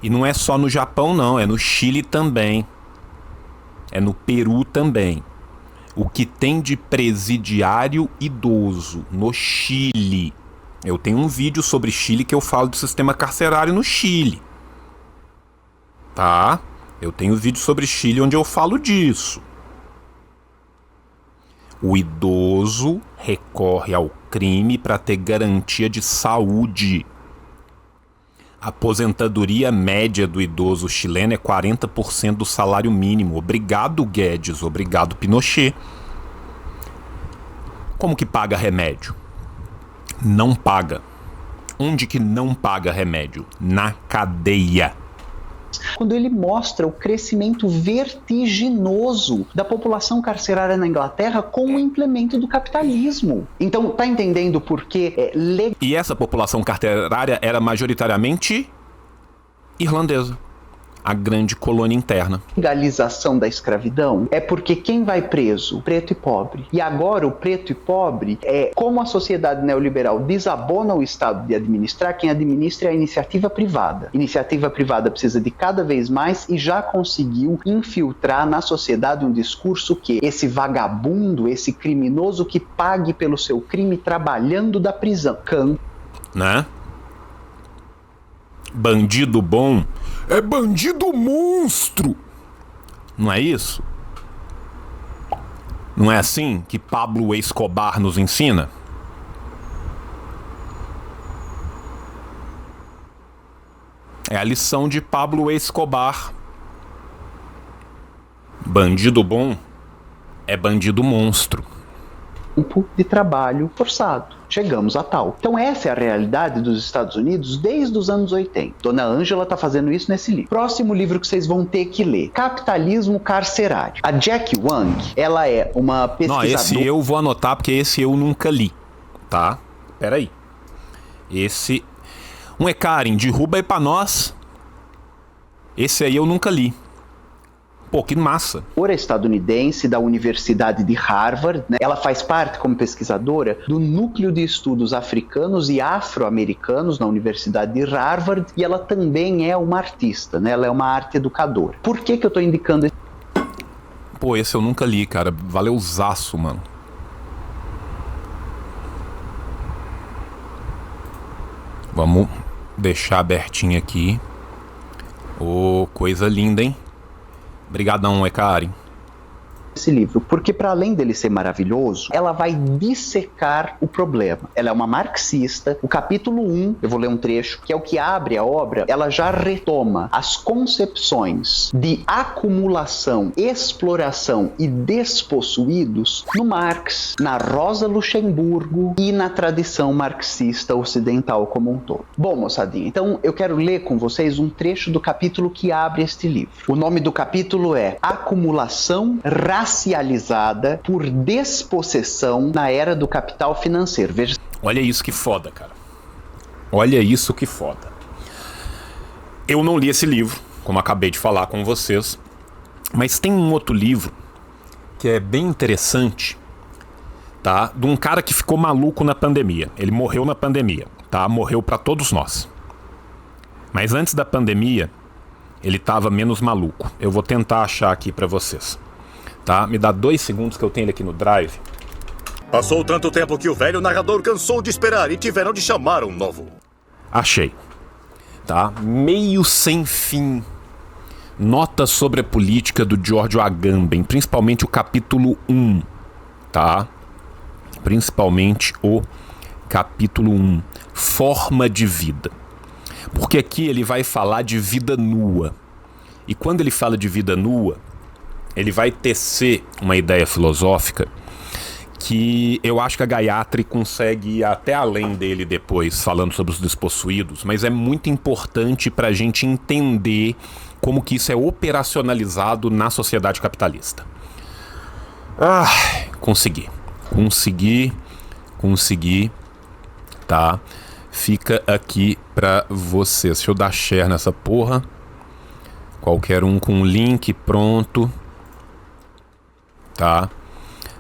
E não é só no Japão, não. É no Chile também. É no Peru também. O que tem de presidiário idoso no Chile. Eu tenho um vídeo sobre Chile que eu falo do sistema carcerário no Chile. Tá? Eu tenho um vídeo sobre Chile onde eu falo disso. O idoso recorre ao crime para ter garantia de saúde. A aposentadoria média do idoso chileno é 40% do salário mínimo. Obrigado, Guedes. Obrigado, Pinochet. Como que paga remédio? Não paga. Onde que não paga remédio? Na cadeia. Quando ele mostra o crescimento vertiginoso da população carcerária na Inglaterra com o implemento do capitalismo. Então, tá entendendo por que E essa população carcerária era majoritariamente irlandesa. A grande colônia interna. Legalização da escravidão é porque quem vai preso? Preto e pobre. E agora o preto e pobre como a sociedade neoliberal desabona o Estado de administrar, quem administra é a iniciativa privada. Iniciativa privada precisa de cada vez mais e já conseguiu infiltrar na sociedade um discurso que esse vagabundo, esse criminoso que pague pelo seu crime trabalhando da prisão. Né? Bandido bom é bandido monstro. Não é isso? Não é assim que Pablo Escobar nos ensina? É a lição de Pablo Escobar. Bandido bom é bandido monstro. Tempo de trabalho forçado. Chegamos a tal. Então essa é a realidade dos Estados Unidos desde os anos 80. Dona Ângela está fazendo isso nesse livro. Próximo livro que vocês vão ter que ler. Capitalismo Carcerário. A Jack Wang, ela é uma pesquisadora... Não, esse eu vou anotar porque esse eu nunca li. Tá? Peraí. Esse... Karen, derruba aí pra nós. Esse aí eu nunca li. Pô, que massa. Estadunidense da Universidade de Harvard, né? Ela faz parte, como pesquisadora, do Núcleo de Estudos Africanos e Afro-Americanos na Universidade de Harvard, e ela também é uma artista, né? Ela é uma arte educadora. Por que eu tô indicando esse? Pô, esse eu nunca li, cara. Valeuzaço, mano. Vamos deixar abertinho aqui. Ô, coisa linda, hein? Obrigadão, Karen. Esse livro, porque para além dele ser maravilhoso, ela vai dissecar o problema. Ela é uma marxista. O capítulo 1, eu vou ler um trecho, que é o que abre a obra, ela já retoma as concepções de acumulação, exploração e despossuídos no Marx, na Rosa Luxemburgo e na tradição marxista ocidental como um todo. Bom, moçadinha, então eu quero ler com vocês um trecho do capítulo que abre este livro. O nome do capítulo é Acumulação Racializada por Despossessão na Era do Capital Financeiro. Veja. Olha isso que foda, cara. Olha isso que foda. Eu não li esse livro, como acabei de falar com vocês, mas tem um outro livro que é bem interessante, tá? De um cara que ficou maluco na pandemia. Ele morreu na pandemia, tá? Morreu pra todos nós. Mas antes da pandemia, ele tava menos maluco. Eu vou tentar achar aqui pra vocês. Tá? Me dá 2 segundos que eu tenho ele aqui no Drive. Passou tanto tempo que o velho narrador cansou de esperar e tiveram de chamar um novo. Achei. Tá? Meio Sem Fim. Notas sobre a política do Giorgio Agamben, principalmente o capítulo 1. Tá? Principalmente o capítulo 1. Forma de vida. Porque aqui ele vai falar de vida nua. E quando ele fala de vida nua, ele vai tecer uma ideia filosófica que eu acho que a Gayatri consegue ir até além dele depois, falando sobre os despossuídos, mas é muito importante para a gente entender como que isso é operacionalizado na sociedade capitalista. Consegui, tá? Fica aqui pra vocês. Deixa eu dar share nessa porra. Qualquer um com o link pronto. Tá?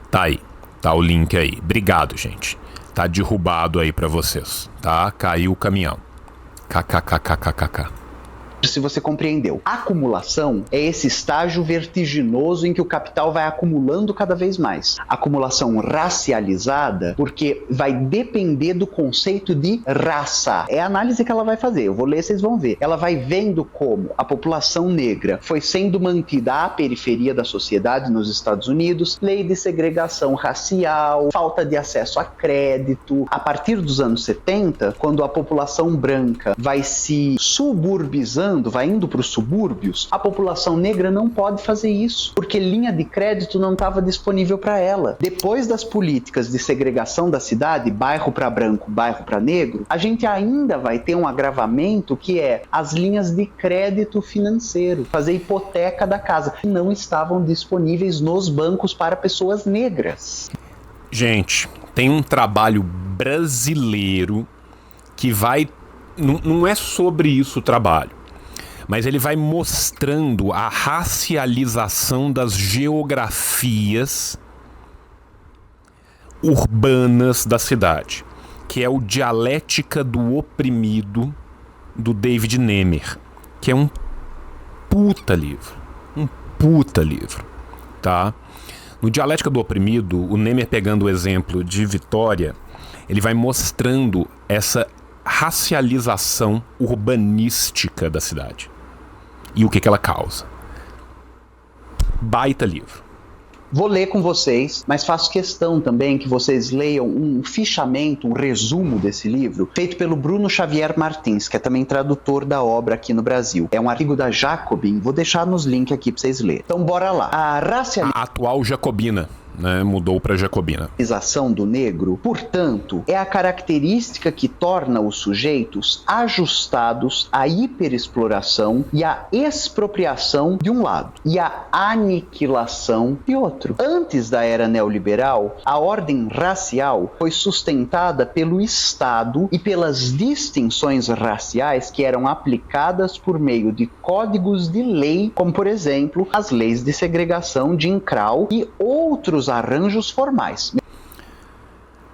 Tá aí. Tá o link aí. Obrigado, gente. Tá derrubado aí pra vocês. Tá? Caiu o caminhão. KKKKKK. Se você compreendeu, acumulação é esse estágio vertiginoso em que o capital vai acumulando cada vez mais. Acumulação racializada, porque vai depender do conceito de raça. É a análise que ela vai fazer, eu vou ler, vocês vão ver. Ela vai vendo como a população negra foi sendo mantida à periferia da sociedade nos Estados Unidos, lei de segregação racial, falta de acesso a crédito. A partir dos anos 70, quando a população branca vai se suburbizando, vai indo para os subúrbios, a população negra não pode fazer isso, porque linha de crédito não estava disponível para ela. Depois das políticas de segregação da cidade, bairro para branco, bairro para negro, a gente ainda vai ter um agravamento que é as linhas de crédito financeiro, fazer hipoteca da casa, que não estavam disponíveis nos bancos para pessoas negras. Gente, tem um trabalho brasileiro que vai... Não é sobre isso o trabalho, mas ele vai mostrando a racialização das geografias urbanas da cidade, que é o Dialética do Oprimido, do David Nemer, que é um puta livro, tá? No Dialética do Oprimido, o Nemer, pegando o exemplo de Vitória, ele vai mostrando essa racialização urbanística da cidade e o que ela causa. Baita livro. Vou ler com vocês, mas faço questão também que vocês leiam um fichamento, um resumo desse livro, feito pelo Bruno Xavier Martins, que é também tradutor da obra aqui no Brasil. É um artigo da Jacobin, vou deixar nos links aqui para vocês lerem. Então bora lá. A atual Jacobina, né, mudou para Jacobina. Racialização do negro, portanto, é a característica que torna os sujeitos ajustados à hiperexploração e à expropriação de um lado e à aniquilação de outro. Antes da era neoliberal, a ordem racial foi sustentada pelo Estado e pelas distinções raciais que eram aplicadas por meio de códigos de lei, como por exemplo as leis de segregação de Jim Crow e outros arranjos formais.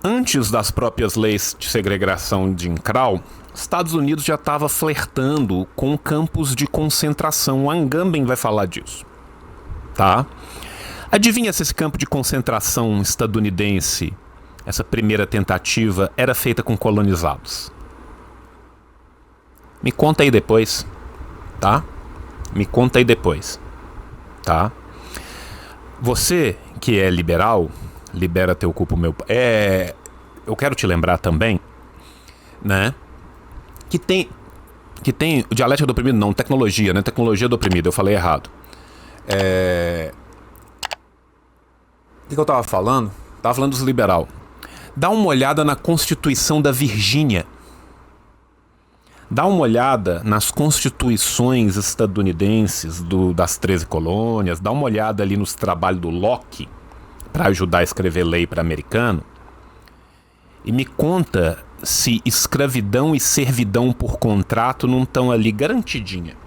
Antes das próprias leis de segregação de Jim Crow, Estados Unidos já estava flertando com campos de concentração. O Agamben vai falar disso, tá? Adivinha se esse campo de concentração estadunidense, essa primeira tentativa, era feita com colonizados? Me conta aí depois, tá? Me conta aí depois, tá? Você que é liberal, libera teu cu pro meu... eu quero te lembrar também, né? Que tem dialética do oprimido, não, tecnologia, né? Tecnologia do oprimido, eu falei errado. O que eu tava falando? Tava falando dos liberal. Dá uma olhada na Constituição da Virgínia. Dá uma olhada nas constituições estadunidenses das 13 colônias. Dá uma olhada ali nos trabalhos do Locke para ajudar a escrever lei para americano. E me conta se escravidão e servidão por contrato não estão ali garantidinha.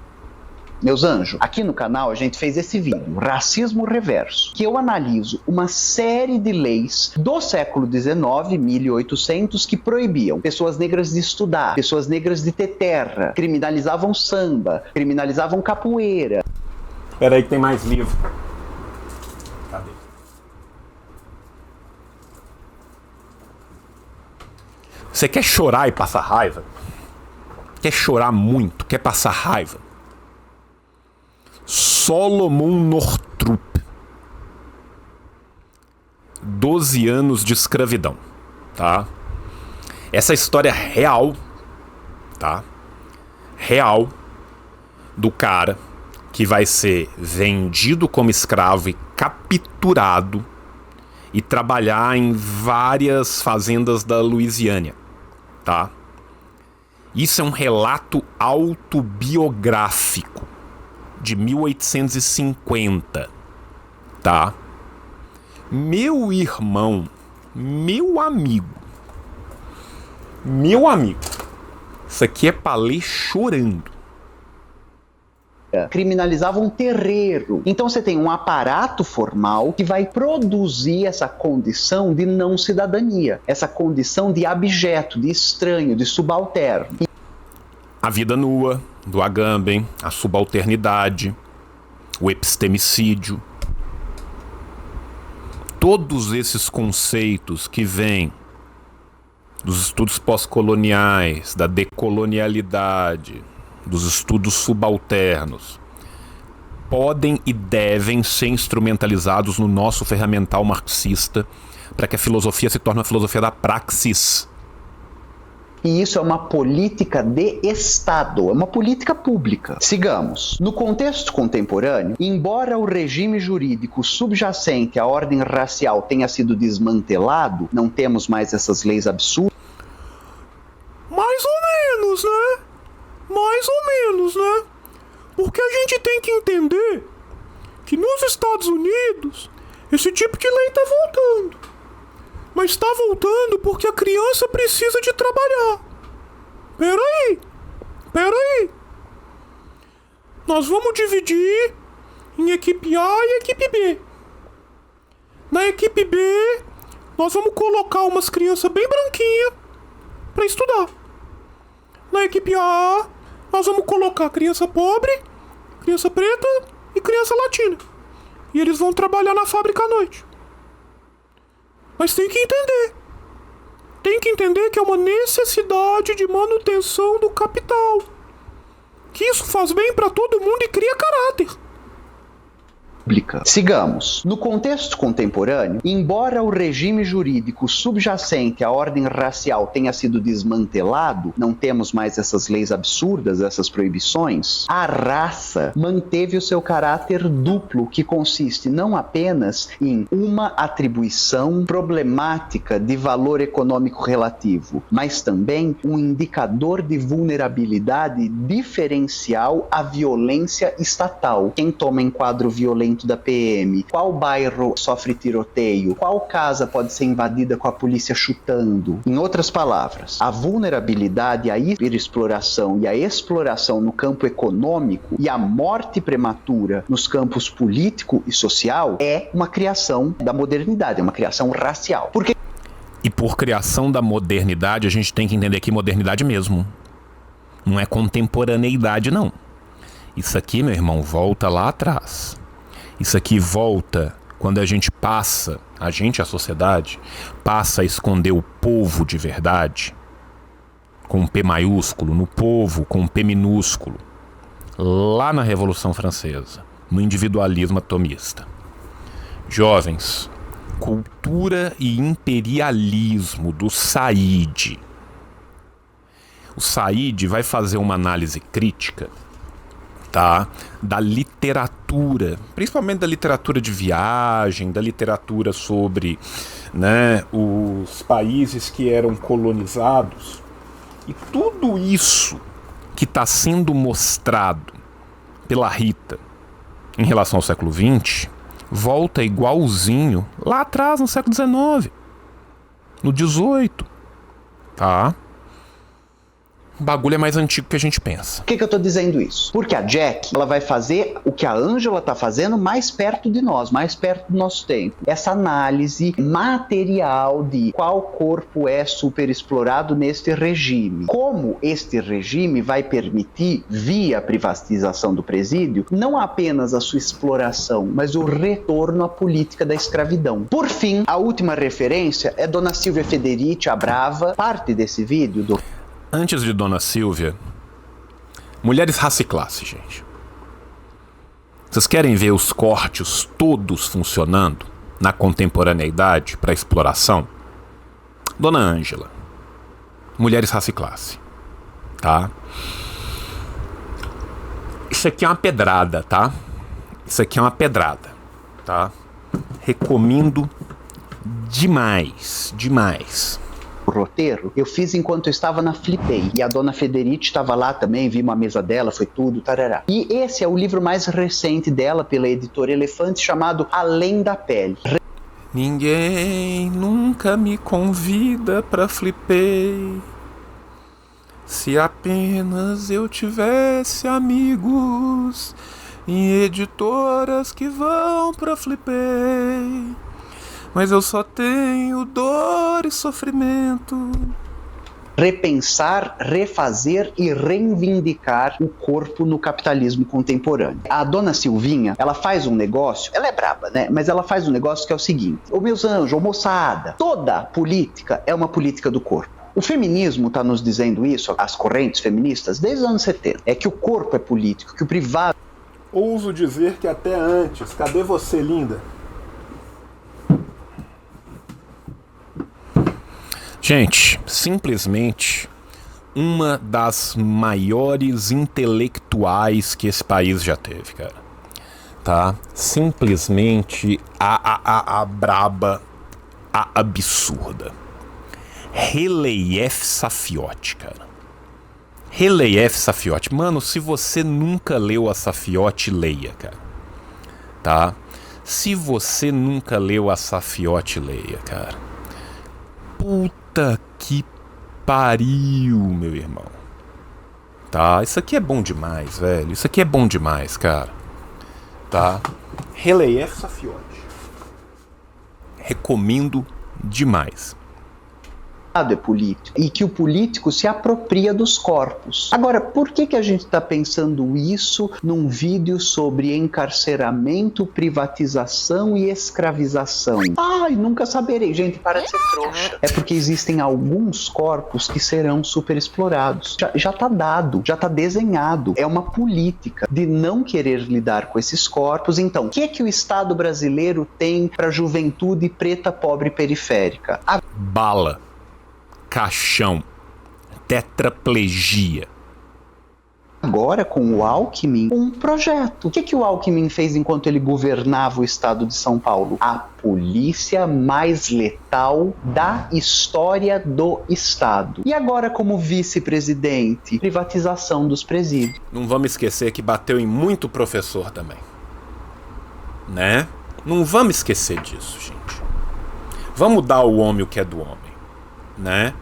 Meus anjos, aqui no canal a gente fez esse vídeo, Racismo Reverso, que eu analiso uma série de leis do século XIX, 1800, que proibiam pessoas negras de estudar, pessoas negras de ter terra, criminalizavam samba, criminalizavam capoeira. Espera aí que tem mais livro. Cadê? Você quer chorar e passar raiva? Quer chorar muito? Quer passar raiva? Solomon Northup. 12 anos de escravidão, tá? Essa história real, tá? Real do cara que vai ser vendido como escravo e capturado e trabalhar em várias fazendas da Louisiana, tá? Isso é um relato autobiográfico de 1850, tá? Meu irmão, meu amigo, isso aqui é pra ler chorando. Criminalizavam terreiro. Então você tem um aparato formal que vai produzir essa condição de não cidadania, essa condição de abjeto, de estranho, de subalterno. A vida nua do Agamben, a subalternidade, o epistemicídio. Todos esses conceitos que vêm dos estudos pós-coloniais, da decolonialidade, dos estudos subalternos, podem e devem ser instrumentalizados no nosso ferramental marxista para que a filosofia se torne uma filosofia da praxis. E isso é uma política de Estado, é uma política pública. Sigamos. No contexto contemporâneo, embora o regime jurídico subjacente à ordem racial tenha sido desmantelado, não temos mais essas leis absurdas. Mais ou menos, né? Mais ou menos, né? Porque a gente tem que entender que nos Estados Unidos esse tipo de lei tá voltando. Mas tá voltando porque a criança precisa de trabalhar. Peraí. Nós vamos dividir em equipe A e equipe B. Na equipe B, nós vamos colocar umas crianças bem branquinhas pra estudar. Na equipe A, nós vamos colocar criança pobre, criança preta e criança latina. E eles vão trabalhar na fábrica à noite. Mas tem que entender que é uma necessidade de manutenção do capital. Que isso faz bem para todo mundo e cria caráter. Sigamos. No contexto contemporâneo, embora o regime jurídico subjacente à ordem racial tenha sido desmantelado, não temos mais essas leis absurdas, essas proibições, a raça manteve o seu caráter duplo, que consiste não apenas em uma atribuição problemática de valor econômico relativo, mas também um indicador de vulnerabilidade diferencial à violência estatal. Quem toma enquadro violento da PM, qual bairro sofre tiroteio, qual casa pode ser invadida com a polícia chutando. Em outras palavras, a vulnerabilidade, a hiperexploração e a exploração no campo econômico e a morte prematura nos campos político e social é uma criação da modernidade, é uma criação racial. E por criação da modernidade, a gente tem que entender que modernidade mesmo. Não é contemporaneidade, não. Isso aqui, meu irmão, volta lá atrás. Isso aqui volta quando a gente, a sociedade, passa a esconder o povo de verdade. com um P maiúsculo, no povo com um P minúsculo, lá na Revolução Francesa, no individualismo atomista. Jovens, cultura e imperialismo do Said. O Said vai fazer uma análise crítica, tá, da literatura, principalmente da literatura de viagem, da literatura sobre, né, os países que eram colonizados. E tudo isso que está sendo mostrado pela Rita em relação ao século XX volta igualzinho lá atrás, no século XIX, no XVIII, tá? O bagulho é mais antigo que a gente pensa. Por que eu tô dizendo isso? Porque a Jack, ela vai fazer o que a Ângela tá fazendo mais perto de nós, mais perto do nosso tempo. Essa análise material de qual corpo é superexplorado neste regime. Como este regime vai permitir, via privatização do presídio, não apenas a sua exploração, mas o retorno à política da escravidão. Por fim, a última referência é Dona Silvia Federici, a Brava, parte desse vídeo do... Antes de Dona Silvia, mulheres, raça e classe, gente. Vocês querem ver os cortes todos funcionando na contemporaneidade para exploração? Dona Ângela, mulheres, raça e classe, tá? Isso aqui é uma pedrada, tá? Isso aqui é uma pedrada, tá? Recomendo demais, demais. O roteiro, eu fiz enquanto eu estava na Flipei. E a Dona Federici estava lá também, vi uma mesa dela, foi tudo, tarará. E esse é o livro mais recente dela, pela editora Elefante, chamado Além da Pele. Ninguém nunca me convida pra Flipei. Se apenas eu tivesse amigos em editoras que vão pra Flipei. Mas eu só tenho dor e sofrimento. Repensar, refazer e reivindicar o corpo no capitalismo contemporâneo. A Dona Silvinha, ela faz um negócio, ela é braba, né? Mas ela faz um negócio que é o seguinte: ô meus anjos, ô moçada, toda política é uma política do corpo. O feminismo está nos dizendo isso, as correntes feministas, desde os anos 70. É que o corpo é político, que o privado... Ouso dizer que até antes. Cadê você, linda? Gente, simplesmente uma das maiores intelectuais que esse país já teve, cara. Tá? Simplesmente a braba, a absurda. Relief Safiotti, cara. Relief Safiotti. Mano, se você nunca leu a Safiotti, leia, cara. Tá? Se você nunca leu a Safiotti, leia, cara. Puta que pariu, meu irmão. Tá? Isso aqui é bom demais, velho. Isso aqui é bom demais, cara. Tá? Relief Safiotti. Recomendo demais. É político, e que o político se apropria dos corpos. Agora, por que a gente está pensando isso num vídeo sobre encarceramento, privatização e escravização? Ai, nunca saberei. Gente, para de ser trouxa. É porque existem alguns corpos que serão superexplorados. Já tá dado, já tá desenhado. É uma política de não querer lidar com esses corpos. Então, o que o Estado brasileiro tem para a juventude preta, pobre e periférica? Bala. Caixão, tetraplegia. Agora, com o Alckmin, um projeto. O que o Alckmin fez enquanto ele governava o estado de São Paulo? A polícia mais letal da história do estado. E agora, como vice-presidente, privatização dos presídios. Não vamos esquecer que bateu em muito professor também. Né? Não vamos esquecer disso, gente. Vamos dar ao homem o que é do homem. Né?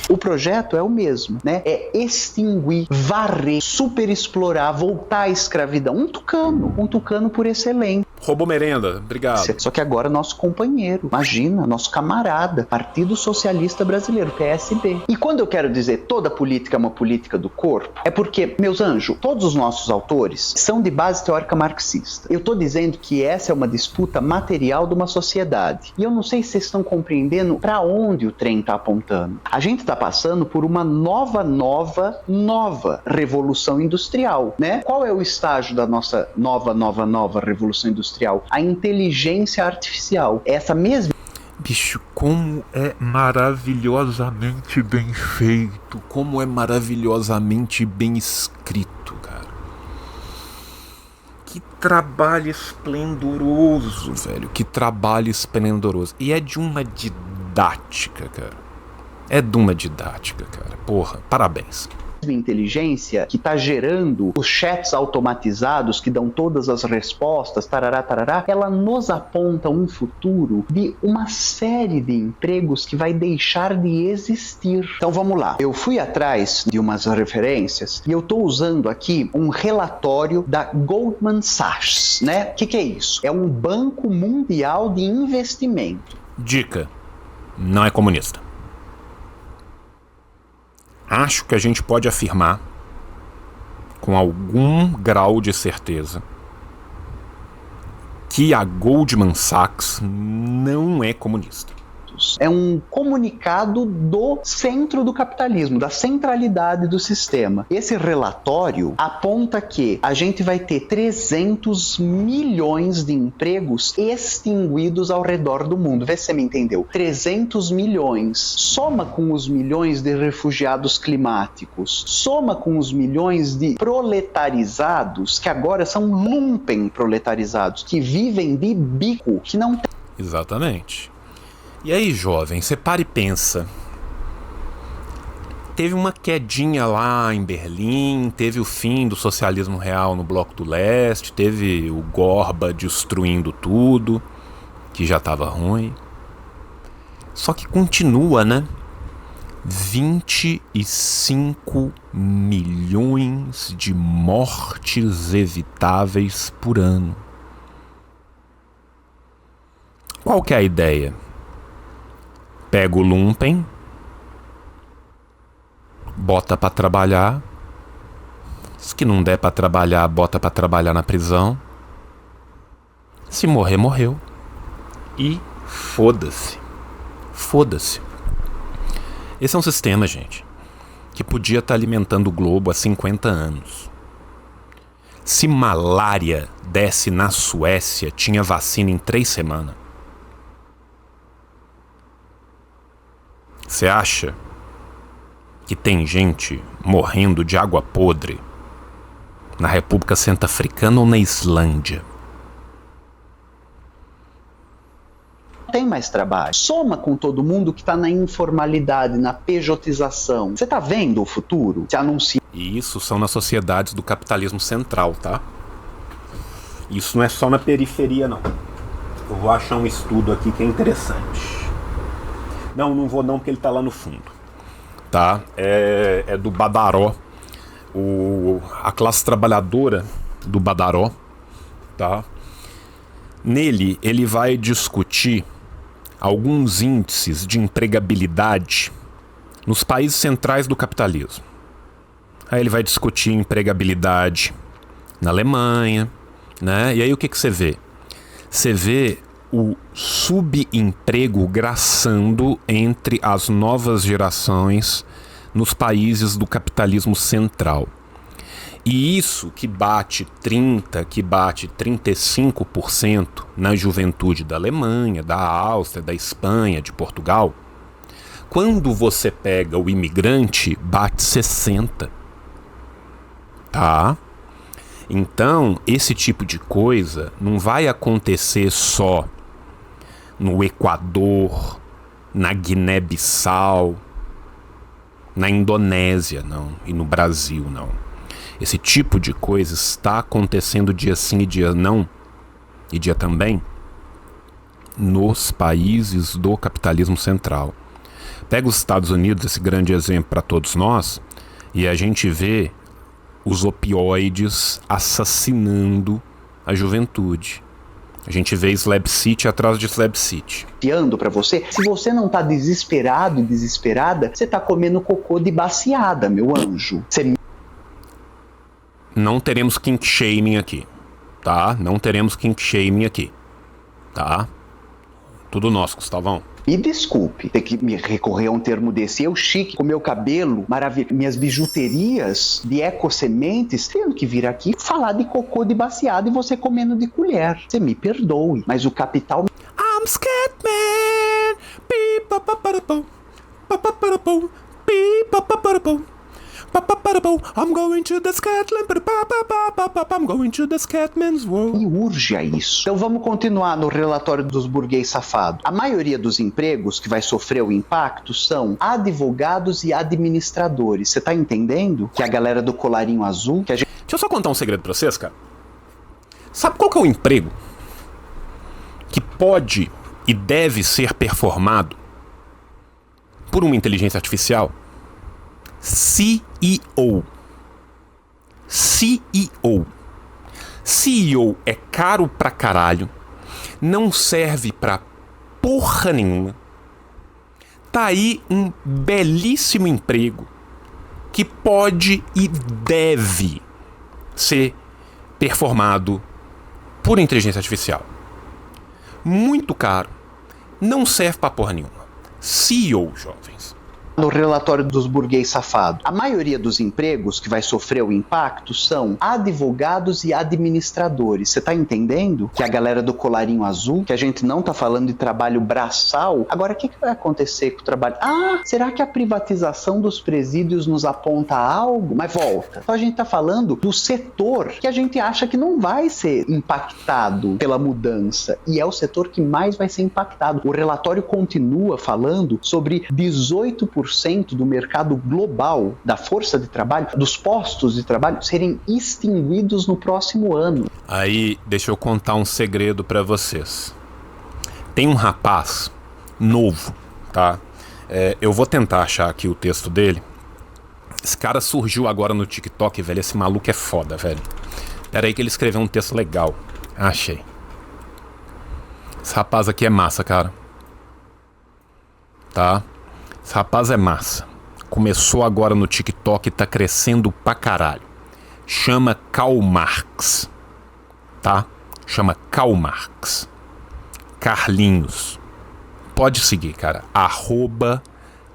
O projeto é o mesmo, né? É extinguir, varrer, superexplorar, voltar à escravidão. Um tucano por excelência. Roubou merenda, obrigado. Só que agora nosso companheiro, imagina, nosso camarada, Partido Socialista Brasileiro, PSB. E quando eu quero dizer toda política é uma política do corpo, é porque, meus anjos, todos os nossos autores são de base teórica marxista. Eu tô dizendo que essa é uma disputa material de uma sociedade. E eu não sei se vocês estão compreendendo para onde o trem tá apontando. A gente tá passando por uma nova revolução industrial, né? Qual é o estágio da nossa nova revolução industrial? A inteligência artificial. Essa mesma... Bicho, como é maravilhosamente bem feito, como é maravilhosamente bem escrito, cara. Que trabalho esplendoroso, velho, que trabalho esplendoroso. E é de uma didática, cara. É de uma didática, cara. Porra, parabéns. Inteligência que está gerando os chats automatizados que dão todas as respostas, tarará, tarará, ela nos aponta um futuro de uma série de empregos que vai deixar de existir. Então vamos lá, eu fui atrás de umas referências e eu estou usando aqui um relatório da Goldman Sachs, né? O que é isso? É um banco mundial de investimento. Dica, não é comunista. Acho que a gente pode afirmar, com algum grau de certeza, que a Goldman Sachs não é comunista. É um comunicado do centro do capitalismo, da centralidade do sistema. Esse relatório aponta que a gente vai ter 300 milhões de empregos extinguidos ao redor do mundo. Vê se você me entendeu. 300 milhões. Soma com os milhões de refugiados climáticos. Soma com os milhões de proletarizados, que agora são lumpen proletarizados, que vivem de bico, que não tem... Exatamente. E aí, jovem, você para e pensa. Teve uma quedinha lá em Berlim, teve o fim do socialismo real no Bloco do Leste, teve o Gorba destruindo tudo, que já estava ruim. Só que continua, né? 25 milhões de mortes evitáveis por ano. Qual que é a ideia? Pega o lumpen, bota pra trabalhar, se que não der pra trabalhar, bota pra trabalhar na prisão. Se morrer, morreu. E foda-se. Foda-se. Esse é um sistema, gente, que podia estar alimentando o globo há 50 anos. Se malária desse na Suécia, tinha vacina em 3 semanas. Você acha que tem gente morrendo de água podre na República Centro-Africana ou na Islândia? Tem mais trabalho. Soma com todo mundo que está na informalidade, na pejotização. Você está vendo o futuro? Se anuncia. E isso são nas sociedades do capitalismo central, tá? Isso não é só na periferia, não. Eu vou achar um estudo aqui que é interessante. Não vou não, porque ele tá lá no fundo. Tá? É do Badaró. A classe trabalhadora do Badaró. Tá? Nele, ele vai discutir alguns índices de empregabilidade nos países centrais do capitalismo. Aí ele vai discutir empregabilidade na Alemanha, né? E aí o que você vê? Você vê o subemprego graçando entre as novas gerações nos países do capitalismo central. E isso que bate 30%, que bate 35% na juventude da Alemanha, da Áustria, da Espanha, de Portugal, quando você pega o imigrante, bate 60%. Tá? Então, esse tipo de coisa não vai acontecer só no Equador, na Guiné-Bissau, na Indonésia, não, e no Brasil, não. Esse tipo de coisa está acontecendo dia sim e dia não, e dia também, nos países do capitalismo central. Pega os Estados Unidos, esse grande exemplo para todos nós, e a gente vê os opioides assassinando a juventude. A gente vê Slab City atrás de Slab City. Enfiando pra você, se você não tá desesperado e desesperada, você tá comendo cocô de baciada, meu anjo. Você... Não teremos kink shaming aqui, tá? Não teremos kink shaming aqui, tá? Tudo nosso, Gustavão. E desculpe ter que me recorrer a um termo desse. Eu chique, com meu cabelo maravilhoso, minhas bijuterias de ecosementes, tendo que vir aqui falar de cocô de baciada e você comendo de colher. Você me perdoe, mas o capital... I'm scared man. I'm going to the Scatman. I'm going to the Scatman's world. E urge a isso. Então vamos continuar no relatório dos burguês safados. A maioria dos empregos que vai sofrer o impacto são advogados e administradores. Você tá entendendo? Que a galera do colarinho azul... Que a gente... Deixa eu só contar um segredo pra vocês, cara. Sabe qual que é o emprego que pode e deve ser performado por uma inteligência artificial? CEO. CEO. CEO é caro pra caralho, não serve pra porra nenhuma. Tá aí um belíssimo emprego que pode e deve ser performado por inteligência artificial. Muito caro, não serve pra porra nenhuma. CEO, jovens. No relatório dos burguês safados, a maioria dos empregos que vai sofrer o impacto são advogados e administradores. Você tá entendendo? Que a galera do colarinho azul, que a gente não tá falando de trabalho braçal. Agora, o que vai acontecer com o trabalho? Ah, será que a privatização dos presídios nos aponta algo? Mas volta. Então a gente tá falando do setor que a gente acha que não vai ser impactado pela mudança. E é o setor que mais vai ser impactado. O relatório continua falando sobre 18% do mercado global da força de trabalho, dos postos de trabalho, serem extinguidos no próximo ano. Aí, deixa eu contar um segredo pra vocês. Tem um rapaz novo, tá? Eu vou tentar achar aqui o texto dele. Esse cara surgiu agora no TikTok, velho. Esse maluco é foda, velho. Pera aí que ele escreveu um texto legal. Achei. Esse rapaz aqui é massa, cara. Tá? Esse rapaz é massa. Começou agora no TikTok e tá crescendo pra caralho. Chama Karl Marx. Tá? Chama Karl Marx. Carlinhos. Pode seguir, cara.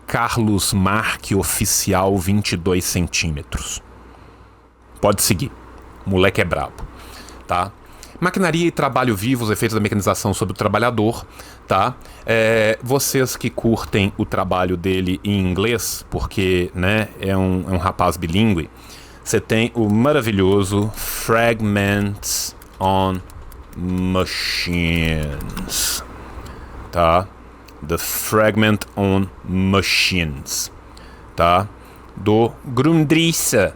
@CarlosMarqueOficial 22 centímetros. Pode seguir. O moleque é brabo. Tá? Maquinaria e trabalho vivo, os efeitos da mecanização sobre o trabalhador, tá? Vocês que curtem o trabalho dele em inglês, porque, né, é um rapaz bilíngue, você tem o maravilhoso Fragments on Machines, tá? The Fragment on Machines, tá? Do Grundrisse.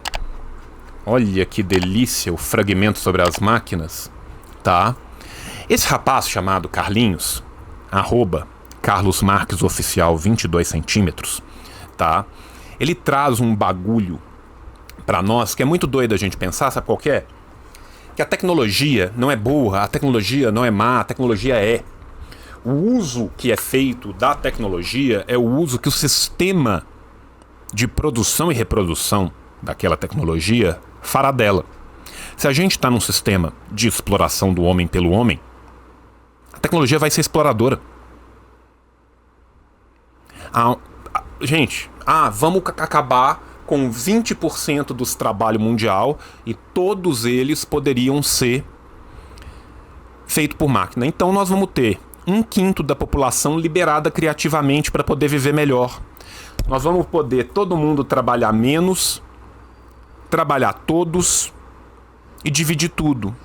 Olha que delícia o fragmento sobre as máquinas. Tá? Esse rapaz chamado Carlinhos, @CarlosMarquesOficial 22 centímetros, tá? Ele traz um bagulho pra nós que é muito doido a gente pensar, sabe qual que é? Que a tecnologia não é burra, a tecnologia não é má, a tecnologia é. O uso que é feito da tecnologia é o uso que o sistema de produção e reprodução daquela tecnologia fará dela. Se a gente está num sistema de exploração do homem pelo homem, a tecnologia vai ser exploradora. Vamos acabar com 20% dos trabalhos mundial e todos eles poderiam ser feitos por máquina. Então nós vamos ter 1/5 da população liberada criativamente para poder viver melhor. Nós vamos poder todo mundo trabalhar menos, trabalhar todos e dividir tudo.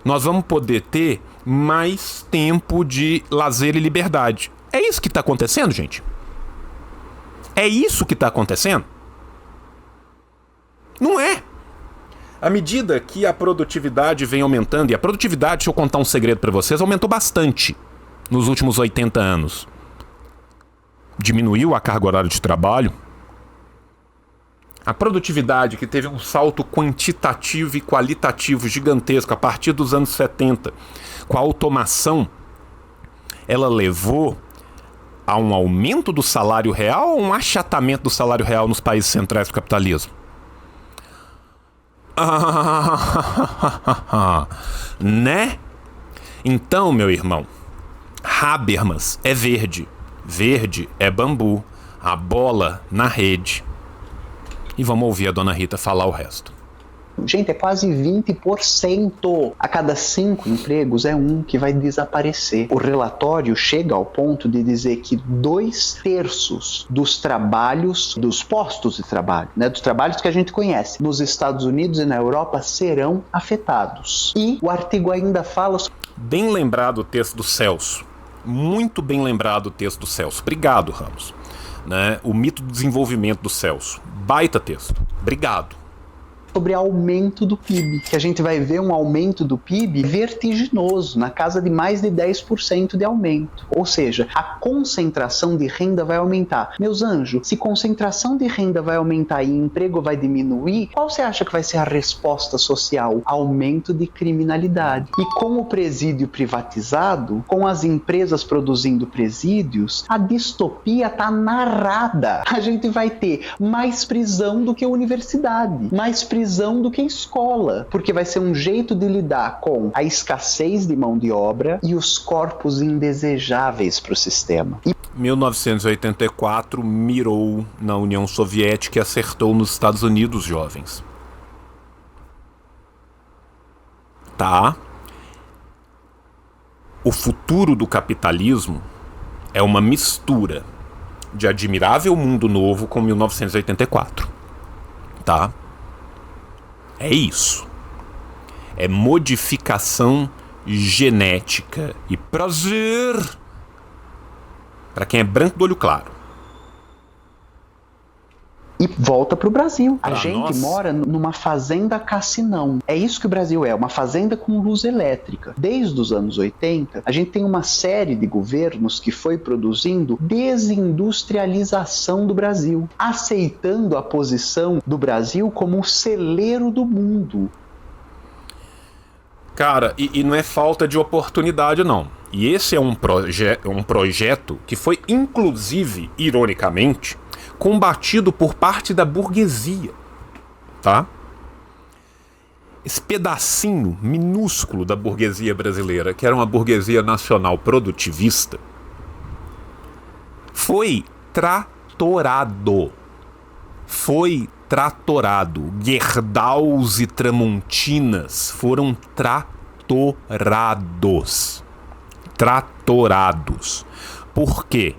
Nós vamos poder ter mais tempo de lazer e liberdade. É isso que está acontecendo, gente? É isso que está acontecendo? Não é. À medida que a produtividade vem aumentando, e a produtividade, deixa eu contar um segredo para vocês, aumentou bastante nos últimos 80 anos. Diminuiu a carga horária de trabalho. A produtividade, que teve um salto quantitativo e qualitativo gigantesco a partir dos anos 70, com a automação, ela levou a um aumento do salário real ou um achatamento do salário real nos países centrais do capitalismo? Né? Então, meu irmão, Habermas é verde. Verde é bambu. A bola na rede. E vamos ouvir a dona Rita falar o resto. Gente, é quase 20%. A cada 5 empregos é um que vai desaparecer. O relatório chega ao ponto de dizer que 2/3 dos trabalhos, dos postos de trabalho, né, dos trabalhos que a gente conhece, nos Estados Unidos e na Europa serão afetados. E o artigo ainda fala... Bem lembrado o texto do Celso. Muito bem lembrado o texto do Celso. Obrigado, Ramos. Né? O mito do desenvolvimento do Celso. Baita texto. Obrigado. Sobre aumento do PIB, que a gente vai ver um aumento do PIB vertiginoso, na casa de mais de 10% de aumento. Ou seja, a concentração de renda vai aumentar. Meus anjos, se concentração de renda vai aumentar e emprego vai diminuir, qual você acha que vai ser a resposta social? Aumento de criminalidade. E com o presídio privatizado, com as empresas produzindo presídios, a distopia está narrada. A gente vai ter mais prisão do que universidade, mais prisão do que escola, porque vai ser um jeito de lidar com a escassez de mão de obra e os corpos indesejáveis para o sistema. 1984 mirou na União Soviética e acertou nos Estados Unidos, jovens. Tá? O futuro do capitalismo é uma mistura de Admirável Mundo Novo com 1984. Tá? É isso. É modificação genética e prazer para quem é branco do olho claro. E volta pro Brasil. A Pra gente nós. mora numa fazenda cassinão. É isso que o Brasil é, uma fazenda com luz elétrica. Desde os anos 80, a gente tem uma série de governos que foi produzindo desindustrialização do Brasil, aceitando a posição do Brasil como o celeiro do mundo. Cara, e não é falta de oportunidade, não. E esse é um projeto que foi, inclusive, ironicamente, combatido por parte da burguesia, tá? Esse pedacinho minúsculo da burguesia brasileira, que era uma burguesia nacional produtivista, foi tratorado. Foi tratorado. Gerdaus e Tramontinas foram tratorados. Tratorados. Por quê?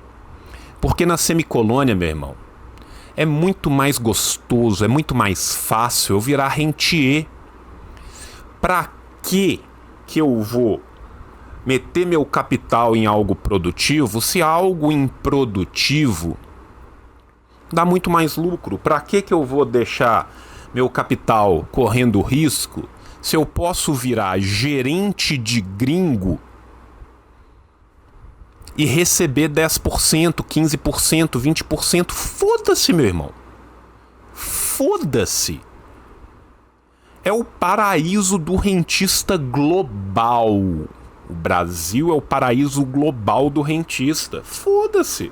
Porque na semicolônia, meu irmão, é muito mais gostoso, é muito mais fácil eu virar rentier. Pra que eu vou meter meu capital em algo produtivo se algo improdutivo dá muito mais lucro? Pra que eu vou deixar meu capital correndo risco se eu posso virar gerente de gringo e receber 10%, 15%, 20%? Foda-se, meu irmão. Foda-se. É o paraíso do rentista global. O Brasil é o paraíso global do rentista. Foda-se.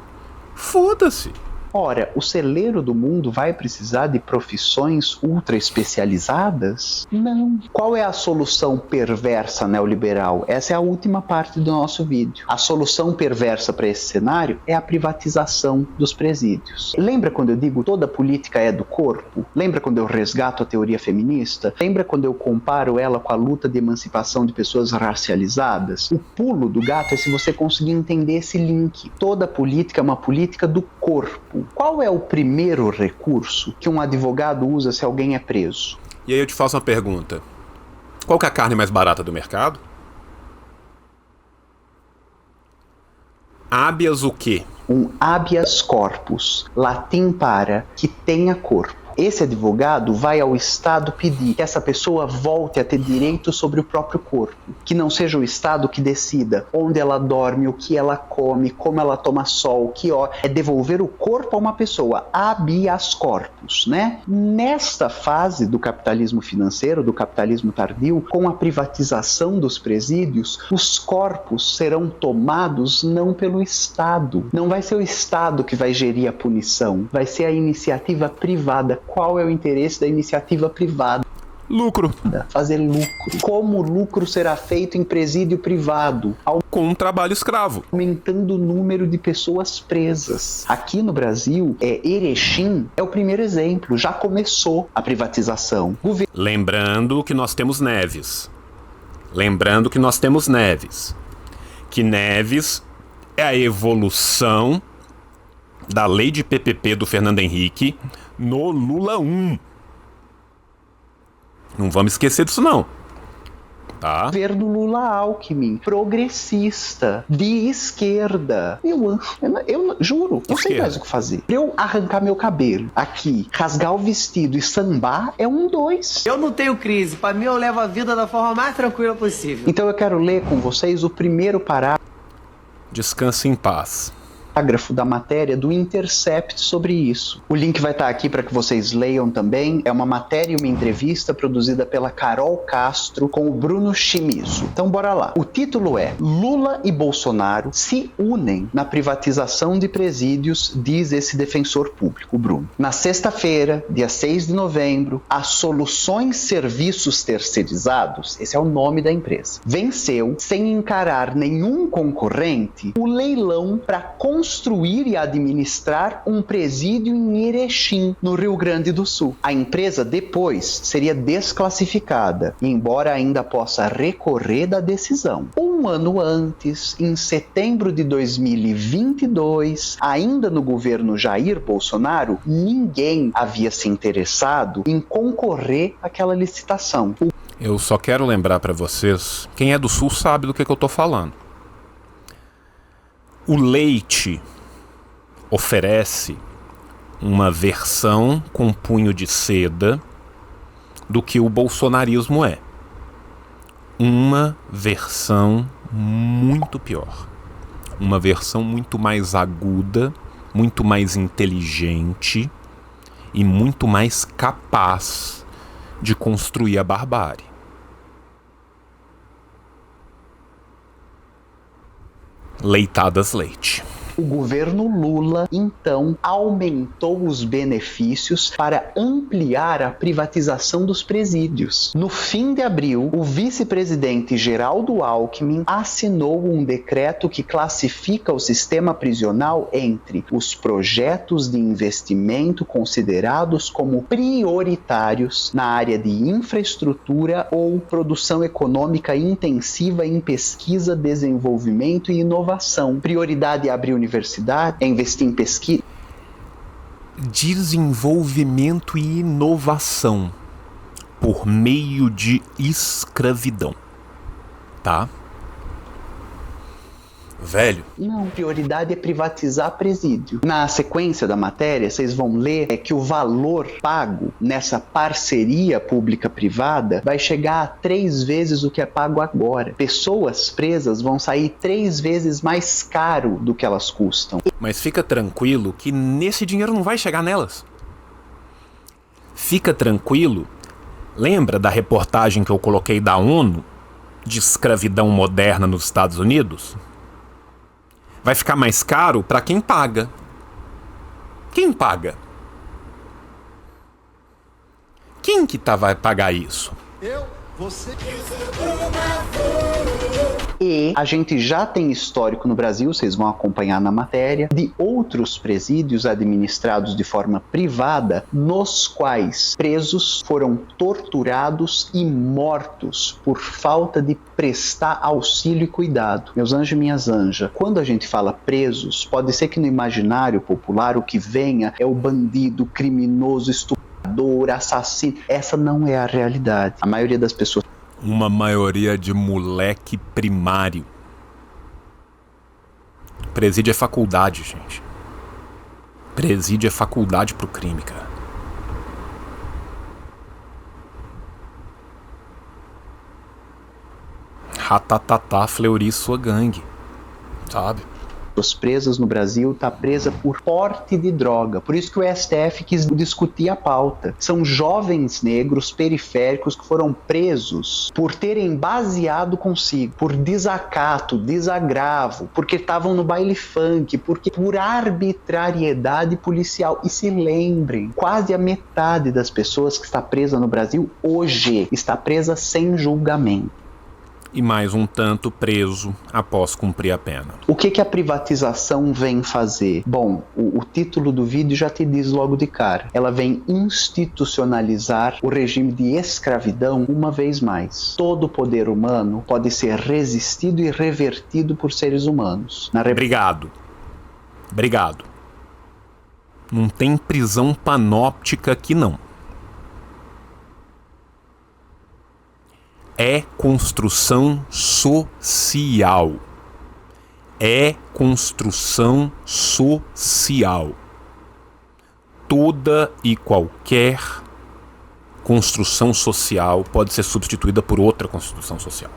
Foda-se. Ora, o celeiro do mundo vai precisar de profissões ultra especializadas? Não. Qual é a solução perversa neoliberal? Essa é a última parte do nosso vídeo. A solução perversa para esse cenário é a privatização dos presídios. Lembra quando eu digo toda política é do corpo? Lembra quando eu resgato a teoria feminista? Lembra quando eu comparo ela com a luta de emancipação de pessoas racializadas? O pulo do gato é se você conseguir entender esse link. Toda política é uma política do corpo. Qual é o primeiro recurso que um advogado usa se alguém é preso? E aí eu te faço uma pergunta. Qual que é a carne mais barata do mercado? Habeas o quê? Um habeas corpus, latim para que tenha corpo. Esse advogado vai ao Estado pedir que essa pessoa volte a ter direito sobre o próprio corpo, que não seja o Estado que decida onde ela dorme, o que ela come, como ela toma sol, que hora. É devolver o corpo a uma pessoa, habeas corpus, né? Nesta fase do capitalismo financeiro, do capitalismo tardio, com a privatização dos presídios, os corpos serão tomados não pelo Estado. Não vai ser o Estado que vai gerir a punição, vai ser a iniciativa privada. Qual é o interesse da iniciativa privada? Lucro. Fazer lucro. Como o lucro será feito em presídio privado? Com um trabalho escravo. Aumentando o número de pessoas presas. Aqui no Brasil, Erechim é o primeiro exemplo. Já começou a privatização. Lembrando que nós temos Neves. Que Neves é a evolução da lei de PPP do Fernando Henrique no Lula 1. Não vamos esquecer disso, não. Tá? Governo Lula-Alckmin, progressista, de esquerda. Eu juro, não sei mais o que fazer. Pra eu arrancar meu cabelo aqui, rasgar o vestido e sambar, é 2. Eu não tenho crise. Pra mim, eu levo a vida da forma mais tranquila possível. Então eu quero ler com vocês o primeiro parágrafo. Descanse em paz. Parágrafo da matéria do Intercept sobre isso. O link vai estar aqui para que vocês leiam também. É uma matéria e uma entrevista produzida pela Carol Castro com o Bruno Chimizo. Então bora lá. O título é: Lula e Bolsonaro se unem na privatização de presídios, diz esse defensor público, Bruno. Na sexta-feira, dia 6 de novembro, a Soluções Serviços Terceirizados, esse é o nome da empresa, venceu, sem encarar nenhum concorrente, o leilão para construir e administrar um presídio em Erechim, no Rio Grande do Sul. A empresa depois seria desclassificada, embora ainda possa recorrer da decisão. Um ano antes, em setembro de 2022, ainda no governo Jair Bolsonaro, ninguém havia se interessado em concorrer àquela licitação. Eu só quero lembrar para vocês, quem é do Sul sabe do que eu tô falando. O Leite oferece uma versão com punho de seda do que o bolsonarismo é. Uma versão muito pior. Uma versão muito mais aguda, muito mais inteligente e muito mais capaz de construir a barbárie. Leitadas leite. O governo Lula, então, aumentou os benefícios para ampliar a privatização dos presídios. No fim de abril, o vice-presidente Geraldo Alckmin assinou um decreto que classifica o sistema prisional entre os projetos de investimento considerados como prioritários na área de infraestrutura ou produção econômica intensiva em pesquisa, desenvolvimento e inovação. Prioridade é abrir universidade, é investir em pesquisa. Desenvolvimento e inovação por meio de escravidão. Tá? Velho. Não, prioridade é privatizar presídio. Na sequência da matéria, vocês vão ler que o valor pago nessa parceria pública-privada vai chegar a 3 vezes o que é pago agora. Pessoas presas vão sair 3 vezes mais caro do que elas custam. Mas fica tranquilo que nesse dinheiro não vai chegar nelas. Fica tranquilo. Lembra da reportagem que eu coloquei da ONU de escravidão moderna nos Estados Unidos? Vai ficar mais caro para quem paga. Quem paga? Quem que vai pagar isso? Você... E a gente já tem histórico no Brasil, vocês vão acompanhar na matéria, de outros presídios administrados de forma privada, nos quais presos foram torturados e mortos por falta de prestar auxílio e cuidado. Meus anjos e minhas anjas, quando a gente fala presos, pode ser que no imaginário popular o que venha é o bandido, criminoso, estuprador, assassino. Essa não é a realidade. A maioria das pessoas... Uma maioria de moleque primário. Presídio é faculdade, gente. Presídio é faculdade pro crime, cara. Ratatatá, Fleury e sua gangue, sabe? Pessoas presas no Brasil está presa por porte de droga. Por isso que o STF quis discutir a pauta. São jovens negros periféricos que foram presos por terem baseado consigo, por desacato, desagravo, porque estavam no baile funk, por arbitrariedade policial. E se lembrem, quase a metade das pessoas que está presa no Brasil hoje está presa sem julgamento. E mais um tanto preso após cumprir a pena. O que a privatização vem fazer? Bom, o título do vídeo já te diz logo de cara. Ela vem institucionalizar o regime de escravidão uma vez mais. Todo poder humano pode ser resistido e revertido por seres humanos. Obrigado. Não tem prisão panóptica aqui não. É construção social. É construção social. Toda e qualquer construção social pode ser substituída por outra construção social.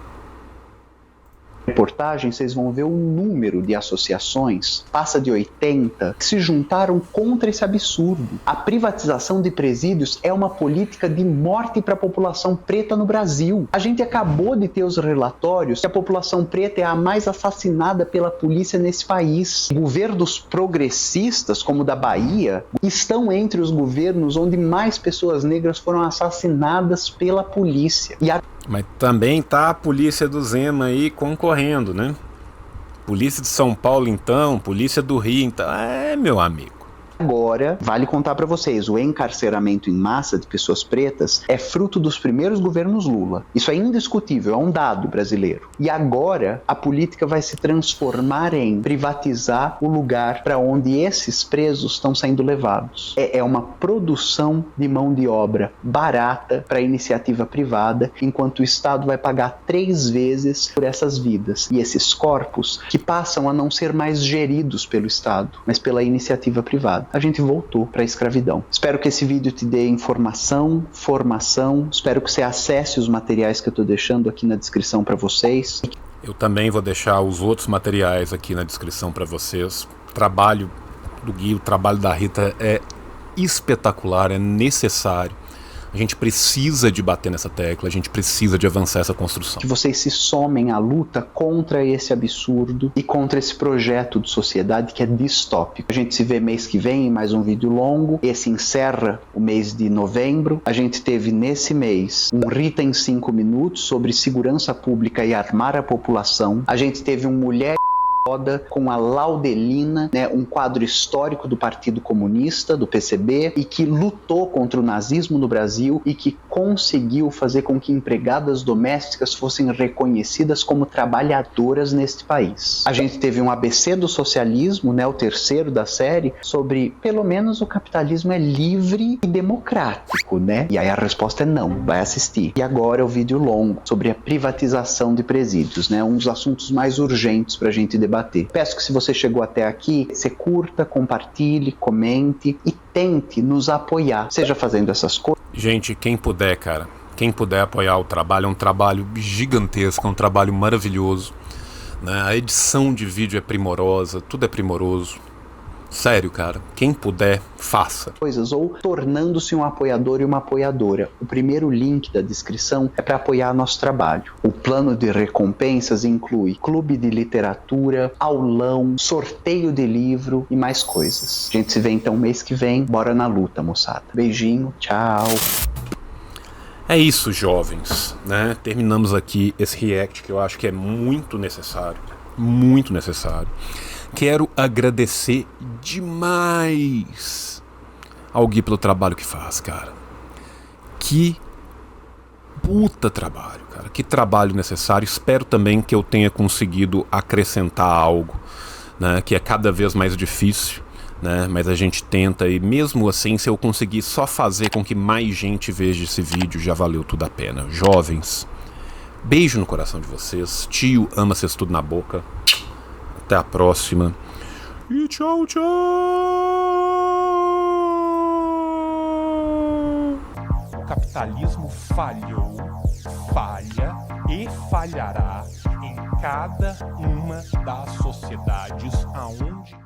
Reportagem, vocês vão ver um número de associações, passa de 80, que se juntaram contra esse absurdo. A privatização de presídios é uma política de morte para a população preta no Brasil. A gente acabou de ter os relatórios que a população preta é a mais assassinada pela polícia nesse país. Governos progressistas, como o da Bahia, estão entre os governos onde mais pessoas negras foram assassinadas pela polícia. Mas também tá a polícia do Zema aí concorrendo, né? Polícia de São Paulo então, polícia do Rio então, meu amigo. Agora, vale contar para vocês, o encarceramento em massa de pessoas pretas é fruto dos primeiros governos Lula. Isso é indiscutível, é um dado brasileiro. E agora, a política vai se transformar em privatizar o lugar para onde esses presos estão sendo levados. É uma produção de mão de obra barata para a iniciativa privada, enquanto o Estado vai pagar 3 vezes por essas vidas. E esses corpos que passam a não ser mais geridos pelo Estado, mas pela iniciativa privada. A gente voltou para a escravidão. Espero que esse vídeo te dê informação, formação. Espero que você acesse os materiais que eu estou deixando aqui na descrição para vocês. Eu também vou deixar os outros materiais aqui na descrição para vocês. O trabalho do Gui, o trabalho da Rita é espetacular, é necessário. A gente precisa de bater nessa tecla, a gente precisa de avançar essa construção. Que vocês se somem à luta contra esse absurdo e contra esse projeto de sociedade que é distópico. A gente se vê mês que vem em mais um vídeo longo. Esse encerra o mês de novembro. A gente teve nesse mês um Rita em 5 minutos sobre segurança pública e armar a população. A gente teve um Mulher com a Laudelina, né, um quadro histórico do Partido Comunista, do PCB, e que lutou contra o nazismo no Brasil e que conseguiu fazer com que empregadas domésticas fossem reconhecidas como trabalhadoras neste país. A gente teve um ABC do socialismo, né, o terceiro da série, sobre pelo menos o capitalismo é livre e democrático, né? E aí a resposta é não, vai assistir. E agora é o vídeo longo sobre a privatização de presídios, né, um dos assuntos mais urgentes pra gente debater. Peço que se você chegou até aqui, você curta, compartilhe, comente e tente nos apoiar, seja fazendo essas coisas. Gente, quem puder, cara, quem puder apoiar o trabalho, é um trabalho gigantesco, é um trabalho maravilhoso, né? A edição de vídeo é primorosa, tudo é primoroso. Sério, cara, quem puder, faça. Coisas, ou tornando-se um apoiador e uma apoiadora. O primeiro link da descrição é para apoiar nosso trabalho. O plano de recompensas inclui clube de literatura, aulão, sorteio de livro e mais coisas. A gente se vê então mês que vem. Bora na luta, moçada. Beijinho, tchau. É isso, jovens, né? Terminamos aqui esse react que eu acho que é muito necessário. Muito necessário. Quero agradecer demais ao Gui pelo trabalho que faz, cara. Que puta trabalho, cara. Que trabalho necessário. Espero também que eu tenha conseguido acrescentar algo, né, que é cada vez mais difícil, né, mas a gente tenta e mesmo assim, se eu conseguir só fazer com que mais gente veja esse vídeo, já valeu tudo a pena. Jovens, beijo no coração de vocês. Tio ama vocês tudo na boca. Até a próxima. E tchau, tchau! O capitalismo falhou, falha e falhará cada uma das sociedades aonde